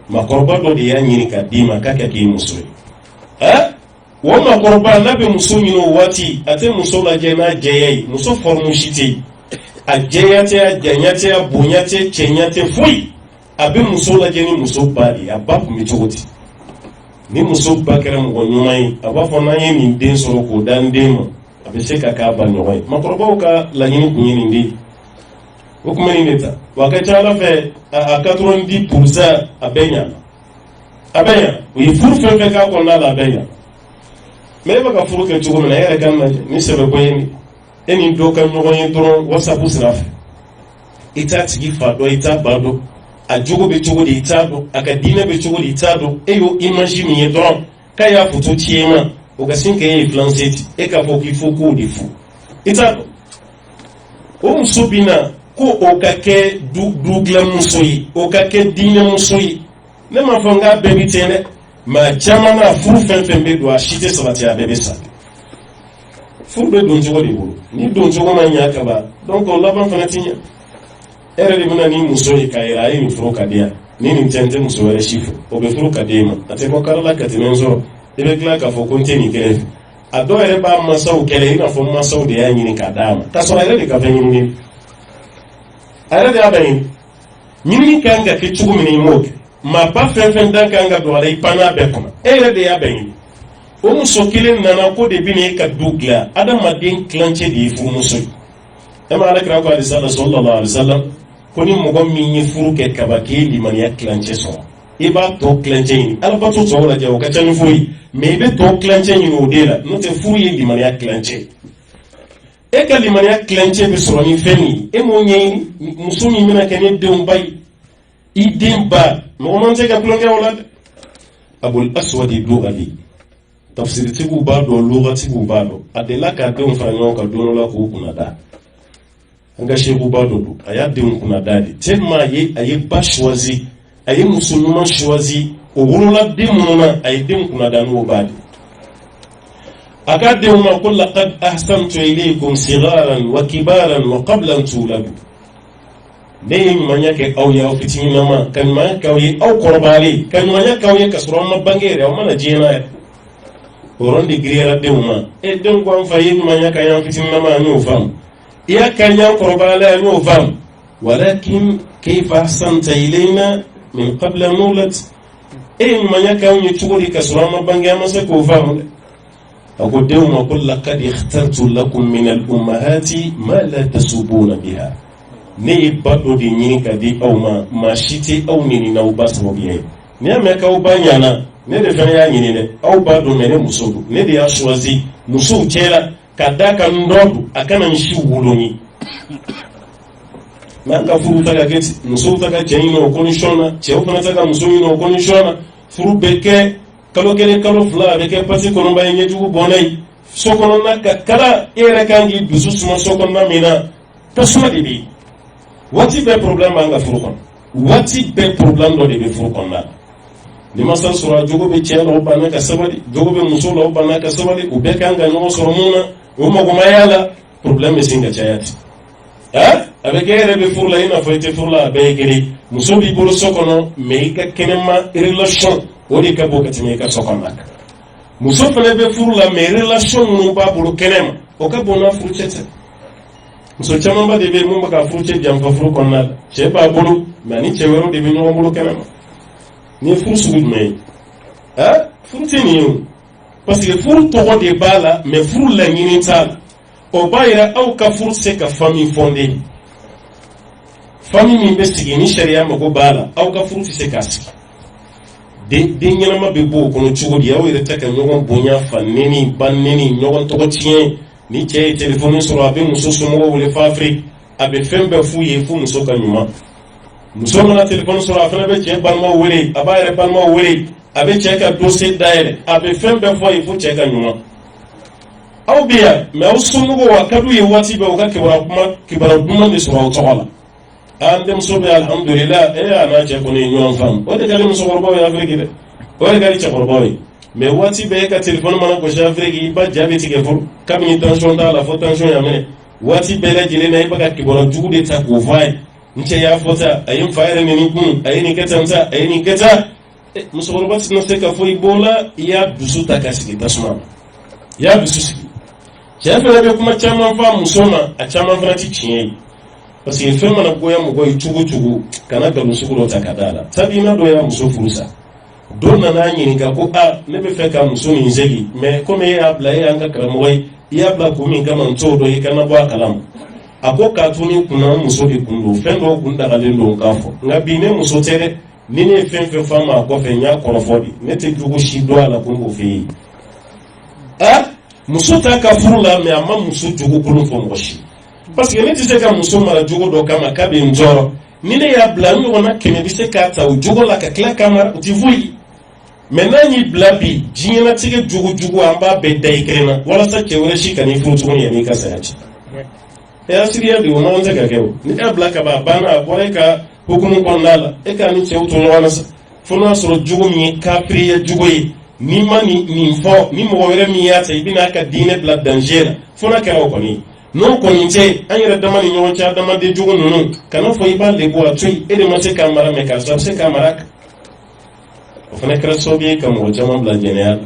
maakɔrɔba dɔ de y'a ɲini ka d'i ma k'a kɛ k'i muso ye o maakɔrɔba n'a bɛ muso ɲini o waati a tɛ muso lajɛ n'a jɛya ye muso forme si tɛ yen a jɛya tɛ a janya tɛ a bonya tɛ cɛnya tɛ foyi a bɛ muso lajɛ ni muso ba de ye a ba tun bɛ cogo di ni muso ba kɛra mɔgɔ ɲuman ye a b'a fɔ n'an ye nin den sɔrɔ k'o da n den ma a bɛ se ka k'a ba ɲɔgɔn ye maakɔrɔbaw ka laɲini kun ye nin de ye o tuma nin de ta wa a ka ca ala fɛ a 90% a bɛ ɲa a bɛ ɲa u ye furu fɛn fɛn k'a kɔnɔna la a bɛ ɲa mɛ e bɛ ka furu kɛ cogo min na e yɛrɛ kan lajɛ ni sɛbɛko ye nin e ni dɔ ka ɲɔgɔn ye dɔrɔn whatsapp sira fɛ i t'a tigi fa dɔn i t'a ba dɔn a jogo be cogo di tado aka dina be cogo di tado e yo image mi ye don ka ya photo tiema o ka sin ke influence e ka fo ki fo ko di fu itado o muso bina ko o ka ke dugla muso yi o ka ke dina muso yi ne ma fo nga be bi tene ma jamana furu fen be do a shite sabati a bebe sa furu be don jogo di bolo ni don jogo ma nya ka ba donc on laban fana tinya ere de bina ni muso yi kaira yi ni furu ka dia ni ni tente muso wala shifu o be furu ka dia ma ate ko kala ka tinenzo ebe kla ka fo konteni kele a do ere ba masaw kele ina fo masaw de ya nyini ka dama ka so ere de ka fa nyini ere de abayin nyini kanga ke chugu mini moke ma ba fen dan kanga do ala ipana be koma ere de abayin o muso kile nana ko de bini ka dugla adama den clanche de fu muso e ma ala kra ko sallallahu alaihi wasallam ko ni mo gom mi furu ke kabake liman ya clanche so iba to clanche ni ala ba to so wala je o ka tani fuyi me be to clanche ni no de la no te fuyi liman ya clanche e ka liman ya clanche be so ni feni e mo nyi muso mi mina ke ne de on bay idin ba mo man te ka plonge wala abul aswad al-lughali tafsir tibu ba do lughati bu ba do adela ka de on fa nyon ka do la ko kuna da anga shebu ba do aya de on kuna da tellement aye pas choisi aye musulman choisi o wolola de mununa aye de on kuna da no ba akade ma qul laqad ahsantu ilaykum sigharan wa kibaran wa qabla an tuladu de manya ke awya o fitini mama kan ma kawye aw korbali kan manya kawye kasro ma bangere o mana jena oron de griera de uma e don ko fa yin manya kan yan fitini mama no fam ya kan yan korbali no fam walakin kayfa ahsanta ilayna min qabla nulat e manya kawye chuguri kasro ma bangere ma se ko fam أقول دوم أقول لقد اخترت لكم من الأمهات ما لا تسبون بها ني بدو دي ني كدي أو ما شتي أو ني نو باس وبيه ني أمك أو بانيانا ني دفنيا ني ني أو بدو من مسودو ني دي أشوازي مسو تيلا كداك ندودو أكنا نشي ولوني ما كفرو تاكا كيت مسو تاكا جينو كونيشونا تيو كنا تاكا مسو نو كونيشونا فرو بكي kalo kele kalo fula avec pati kono ba yenye jugu bonay sokono na kala ere kangi dusu suma sokono na mina tasuma dibi wati be problem anga furu kon wati be problem do de furu kon na ni masal sura jugu be chelo bana ka sabali jugu be musulo bana ka sabali u be kanga no soromuna o mo goma yala problem singa chayati avec ere be furu la ina foite furu la be geri musubi buru sokono me ka kenema relation odi ka bo katime ka sokondak muso fana be furu la mais relation no ba bulu kenema o ka bona furu chete muso chama ba de be mo ka furu chete jam fa furu konna che ba bulu mani che wero de be no bulu kenema ni furu su me furu tini parce que furu to de bala mais furu la nyini tal o bayra au ka furu se ka famille fondée famille mi be sigi ni sharia mako bala au ka furu se ka sigi de nyama be bo kono chugodi yawo ire taka nyogon bonya faneni baneni nyogon to tien ni che telephone so abe muso so mo wole fa afrique abe fembe fu ye fu muso kanyuma muso na telephone so afana be che ban mo wole abaire ban mo wole abe che ka dossier daire abe fembe fu ye fu che kanyuma aw biya me usumu wa kadu ye wati be o ka kibara kuma de so wa tawala andem sobe alhamdulillah ana je ko ni ñon fam o de kali muso korbo ya afrique de o de kali korbo mais wati be ka telephone mana ko afrique ba jabe tike fur kam ni tension da la fo tension ya mene wati be la jile na ibaga kiboro jude ta ko vai nche ya fota ayim faire ni kun ayini ketanta ayini keta muso korbo no se ka fo ibola ya dusu ta kasiki tasma ya dusu jefe be kuma chama fa musoma a chama fa ti chinye parce que fɛn mana goya mɔgɔ ye cogo cogo kana galon sugu dɔ ta ka d'a la sabu i n'a dɔ y'a muso furu sa dɔ nana ɲininka ko ne bɛ fɛ ka muso nin segi mais komi e y'a bila e y'an ka karamɔgɔ ye i y'a bila kun min kama n t'o dɔn i kana bɔ a kalama a ko k'a to ni kunna muso de kun don fɛn dɔw kun dagalen don k'a fɔ nka bi ne muso tɛ dɛ ni ne ye fɛn fɛn f'a ma a kɔfɛ n y'a kɔrɔfɔ de ne tɛ jogo si dɔn a la ko n k'o f'e ye muso t'a ka furu la mais a ma muso jogo kolon fɔ mɔgɔ si parce que ne tɛ se ka muso mara jogo dɔ kama k'a bɛ n jɔrɔ ni ne y'a bila ɲɔgɔnna kɛmɛ bɛ se k'a ta o jogo la ka tila k'a mara o tɛ foyi mais n'a y'i bila bi diɲɛlatigɛ jogo an b'a bɛɛ da i kelen na walasa cɛ wɛrɛ si ka n'i furu tuguni yanni i ka saya cɛ asiriya de o man tɛ ka kɛ o ni e bila ka ban a banna a bɔra e ka hukumu kɔnɔna la e k'a ni cɛw to ɲɔgɔn na sa fo n'a sɔrɔ jogo min ye kafiriya jogo ye n'i ma nin fɔ ni mɔgɔ wɛrɛ min y'a ta i bɛna a ka diinɛ bila danger la fo n'a kɛra o kɔni ye n'o kɔni tɛ an yɛrɛ dama ni ɲɔgɔn cɛ adamaden jogo ninnu kana fɔ i b'a lebu a to yen e de ma se k'a mara mɛ karisa a bɛ se k'a mara o fana kɛra sababu ye ka mɔgɔ caman bila jɛnɛya la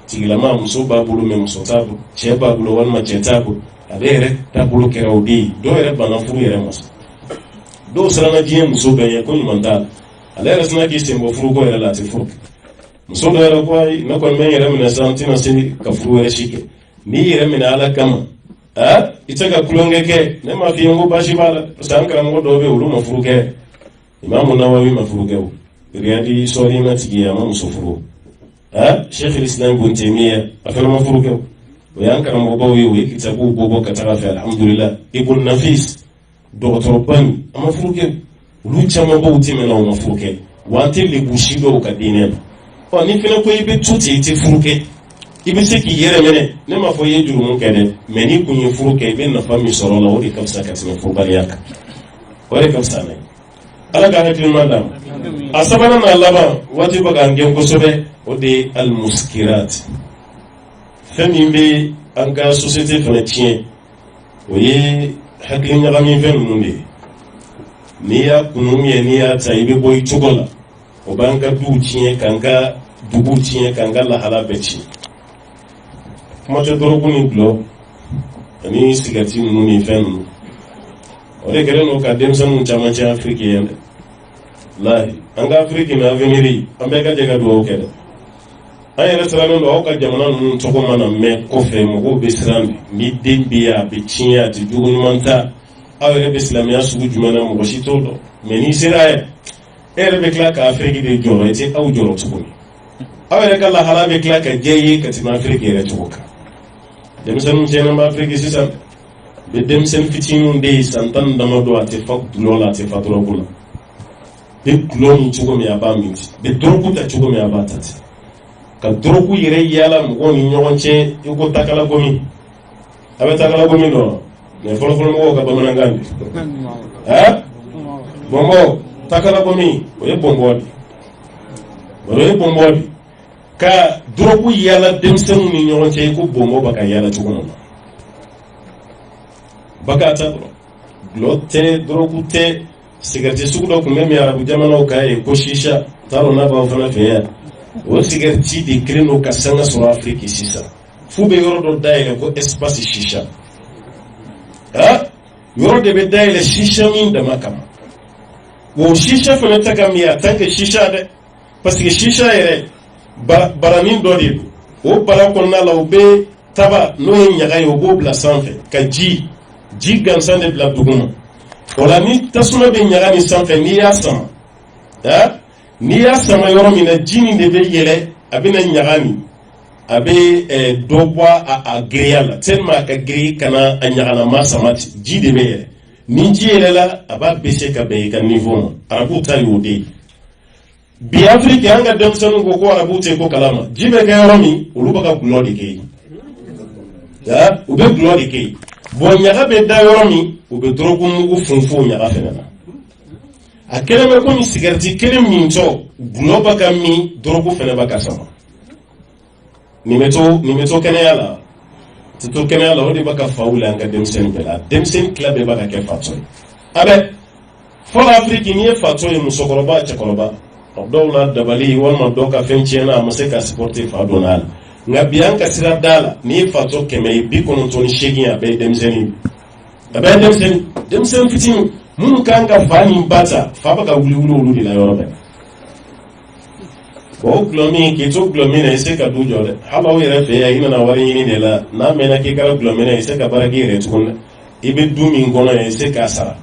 tigilama muso b'a bolo mɛ muso t'a bolo cɛ b'a bolo walima cɛ t'a bolo ale yɛrɛ taabolo kɛra o de ye dɔw yɛrɛ banna furu yɛrɛ ma dɔw siranna diɲɛ muso bɛɛ ɲɛ ko ɲuman t'a la ale yɛrɛ sina k'i sen bɔ furuko yɛrɛ la a tɛ furu muso dɔ yɛrɛ ko ayi ne kɔni bɛ n yɛrɛ minɛ sisan n tɛna se ka furu wɛrɛ si kɛ n'i yɛrɛ minɛ ala kama i tɛ ka tulonkɛ kɛ ne m'a f'i ye n ko baasi b'a la parce que an karamɔgɔ dɔw bɛ yen olu ma furu kɛ Imamu Nawawi ma furu kɛ o Riyadi sɔɔri ma tigi a ma muso furu Sheikh Islam Ibn Taymiyyah a fana ma furu kɛ o y'an karamɔgɔbaw ye o ye kitabuw bɔ ka taga fɛ alhamdulillah Ibn Nafis dɔgɔtɔrɔba min a ma furu kɛ olu camanbaw tɛmɛna o ma furu kɛ wa an tɛ lebu si dɔw ka diinɛ ma ni fana ko i bɛ to ten i tɛ furu kɛ i bɛ se k'i yɛrɛ minɛ ne m'a fɔ i ye jurumu kɛ dɛ mais n'i kun ye furu kɛ i bɛ nafa min sɔrɔ o la o de ka fisa ka tɛmɛ furubaliya kan o de ka fisa n'a ye ala ka hakilima d'a ma a sabanan n'a laban waati bɛ k'an gɛn kosɛbɛ o de ye alimuskirat fɛn min bɛ an ka société fana tiɲɛ o ye hakili ɲagami fɛn ninnu de ye n'i y'a kunu n'i y'a ta i bɛ bɔ i cogo la o b'an ka duw tiɲɛ k'an ka duguw tiɲɛ k'an ka lahala bɛɛ tiɲɛ kuma tɛ dɔrɔgu ni gulɔ ani sigariti ninnu ni fɛn ninnu o de kɛlen don ka denmisɛnninw caman cɛ afiriki yan dɛ lahi an ka afiriki na aveniri an bɛɛ ka jɛ ka dugawu kɛ dɛ an yɛrɛ sirannen don aw ka jamana ninnu tɔgɔ mana mɛn kɔfɛ mɔgɔw bɛ siran de ni den bɛ yen a bɛ tiɲɛ a tɛ jogo ɲuman ta aw yɛrɛ bɛ silamɛya sugu jumɛn na mɔgɔ si t'o dɔn mais n'i sera yɛrɛ e yɛrɛ bɛ tila ka afiriki de jɔrɔ i tɛ aw jɔrɔ tuguni aw yɛrɛ ka lahala bɛ tila ka diya i ye ka tɛmɛ afiriki yɛrɛ cogo kan denmisɛnninw tiɲɛna bɛ afiriki sisan bɛ denmisɛnnin fitininw de ye san 10 damadɔ a tɛ fa gulɔ la a tɛ fa dɔrɔgu la bɛ gulɔ min cogo min a b'a min ten bɛ dɔrɔgu ta cogo min a b'a ta ten ka dɔrɔgu yɛrɛ yaala mɔgɔw ni ɲɔgɔn cɛ i ko takala gomi a bɛ takala gomi dɔn mais fɔlɔfɔlɔ mɔgɔw ka bamanankan de bɔnbɔ takala gomi o ye bɔnbɔ de ka dɔrɔgu yaala denmisɛnninw ni ɲɔgɔn cɛ i ko bɔnbɔ bɛ ka yaala cogo min na baka ta gulɔ tɛ dɔrɔgu tɛ sigariti sugu dɔ tun bɛ min arabu jamanaw kan ye ko shisha t'a dɔn n'a b'aw fana fɛ yan o sigariti de kelen don ka sanga sɔrɔ afiriki sisan f'u bɛ yɔrɔ dɔ dayɛlɛ ko espace shisha yɔrɔ de bɛ dayɛlɛ shisha min dama kama o shisha fana tɛ ka min a tant que shisha dɛ parce que shisha yɛrɛ baranin dɔ de don o bara kɔnɔna la o bɛ taba n'o ye ɲaga ye o b'o bila sanfɛ ka ji gansan de bila duguma o la ni tasuma bɛ ɲaga nin sanfɛ n'i y'a sama n'i y'a sama yɔrɔ min na ji nin de bɛ yɛlɛ a bɛna ɲaga nin a bɛ dɔ bɔ a giriya la tellement a ka giri kana a ɲagalama sama ji de bɛ yɛlɛ ni ji yɛlɛla a b'a baisser ka bɛn i ka niveau ma arabuw ta y'o de ye bi afiriki an ka denmisɛnninw ko arabuw tɛ ko kalama ji bɛ kɛ yɔrɔ min olu bɛ ka gulɔ de kɛ yen u bɛ gulɔ de kɛ yen bon ɲaga bɛ da yɔrɔ min u bɛ dɔrɔgu mugu funfun ɲaga fɛnɛ na a kɛlen bɛ komi sigariti kelen min tɔ gulɔ bɛ ka min dɔrɔgu fɛnɛ bɛ ka sama nin bɛ to kɛnɛya la tɛ to kɛnɛya la o de bɛ ka fa wuli an ka denmisɛnnin bɛɛ la denmisɛnnin tila bɛɛ bɛ ka kɛ fatɔ ye a bɛ fɔlɔ afiriki n'i ye fatɔ ye musokɔrɔba cɛkɔrɔba dɔw la dabali walima dɔw ka fɛn tiɲɛna a ma se ka supporter fa donna a la nka bi an ka sira da la n'i ye fatɔ 198 a bɛɛ ye denmisɛnnin a bɛɛ ye denmisɛnnin fitinin minnu kan ka fa ni ba ta fa bɛ ka wuli olu de la yɔrɔ bɛɛ o gulɔ min k'i to gulɔ min na i se ka du jɔ dɛ hali aw yɛrɛ fɛ yan i nana wari ɲini de la n'a mɛnna k'i kɛra gulɔ min na i se ka baara k'i yɛrɛ tuguni dɛ i bɛ du min kɔnɔ yan i se k'a sara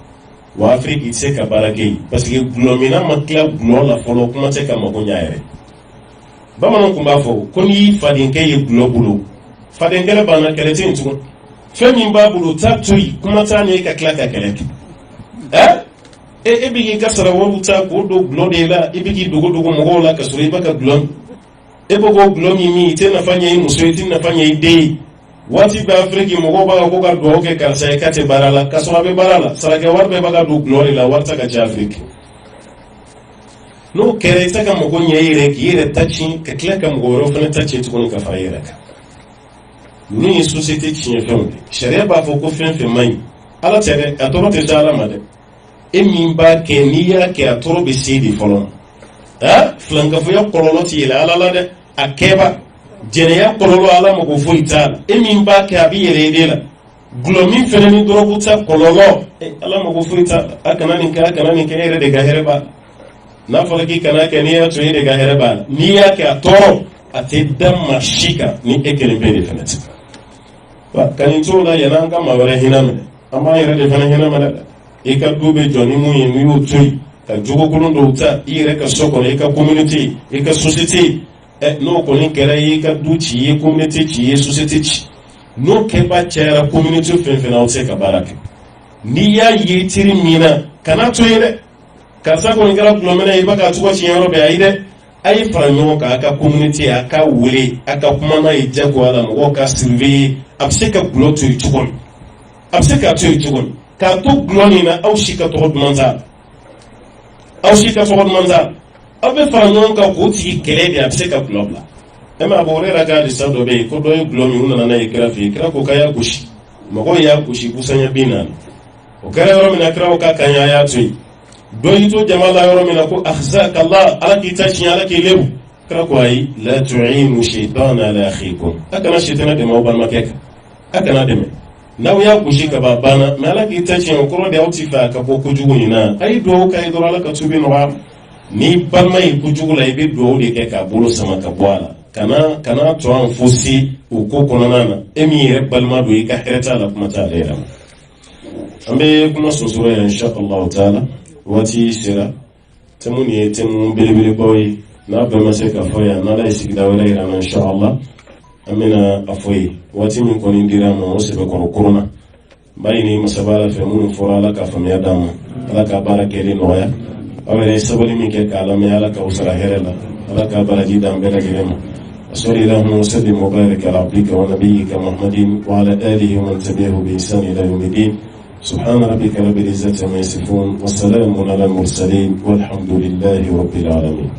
wa afiriki i se ka baara kɛ yen parce que gulɔ min n'a ma tila gulɔ la fɔlɔ kuma tɛ ka mago ɲa yɛrɛ bamananw tun b'a fɔ ko n'i fadenkɛ ye gulɔ bolo fadenkɛlɛ banna kɛlɛ tɛ yen tugun fɛn min b'a bolo t'a to yen kuma t'a ɲɛ i ka tila ka kɛlɛ kɛ e bigi kasara waruta ko do glode la e bigi dugo mo la kasura ibaka glon e bogo glon mi te na fanya yi musoiti na fanya yi dei wati ba afriki mo ba ko ga do ke karsa e kate barala kasura be barala sarake warbe baga do glori la warta ka afriki no kere saka mo gonya yire ki yire tachi ka klaka mo goro fana tachi to ka fayira ka ni société ci fem sharia ba fo ko fen mai ala tere atoro te jala made e min ba ke niya ke atoro be sidi folon flanga fo ya kololo ti la ala de akeba jere ya kololo ala mo ko fo itala e min ba ke abi yere de la glomi fene ni doro buta kololo ala mo ko fo itala akana ni ka yere de ga here ba na fala ki kana ke niya to yere ga here ba niya ke atoro ate damma shika ni ekele be de fenati ba kan to la yana ka mawara hinamde amma yere de fana hinamde e ka dube joni mu yin yu tuy ka jogo kulun do ta ire ka soko e ka community e ka society no ko ni kera e ka duci e community ci e society ci no ke ba chera community fen au se ka barake ni ya yi tiri mina kana to ire ka sa ko ngara plomena e ba ka tuwa ci yoro be aide ai faranyo ka aka community aka wule aka kuma na ijago ala mo ka surveiller abseka bloto yi tukon abseka to yi tukon ka to gloni na aw shika to manza abe faranyo ka ko ti kele de abseka globla ema bore raga di sado be ko do glomi una na ikrafi kra ko kaya kushi mo ya kushi kusanya binan o kare yoro mina kra o ka kanya ya tui do yito jamala yoro mina ko akhzaka allah ala ki tachi ala ki lebu kra ko ay la tu'inu shaytana ala akhikum akana shaytana de mo ban makeka akana de me naw ya kushi ka babana mala ki tachi o ko de awtifa ka ko kujugu ni na ay do kay do ala ka tubi no ni balma yi kujugu la ibe do de ke ka bolo sama ka boala kana to an fosi o ko konana emi re balma do yi ka hereta la kuma ta lera ambe kuma sosoro insha Allah taala wati sira temuni temu belebele boy na ba ma se ka foya na la isigida wala ira insha Allah amina afoyi wati min ko ni dira mo se be ko corona bari ni masabala fe mun fora la ka famia dama ala ka barake ni noya awere sabali min ke kala me ala ka usra herela ala ka baraji dam be ragirema صلى الله وسلم وبارك على عبدك ونبيك محمد وعلى آله ومن تبعه بإحسان إلى يوم الدين سبحان ربك رب العزة عما يصفون والسلام على المرسلين والحمد لله رب العالمين.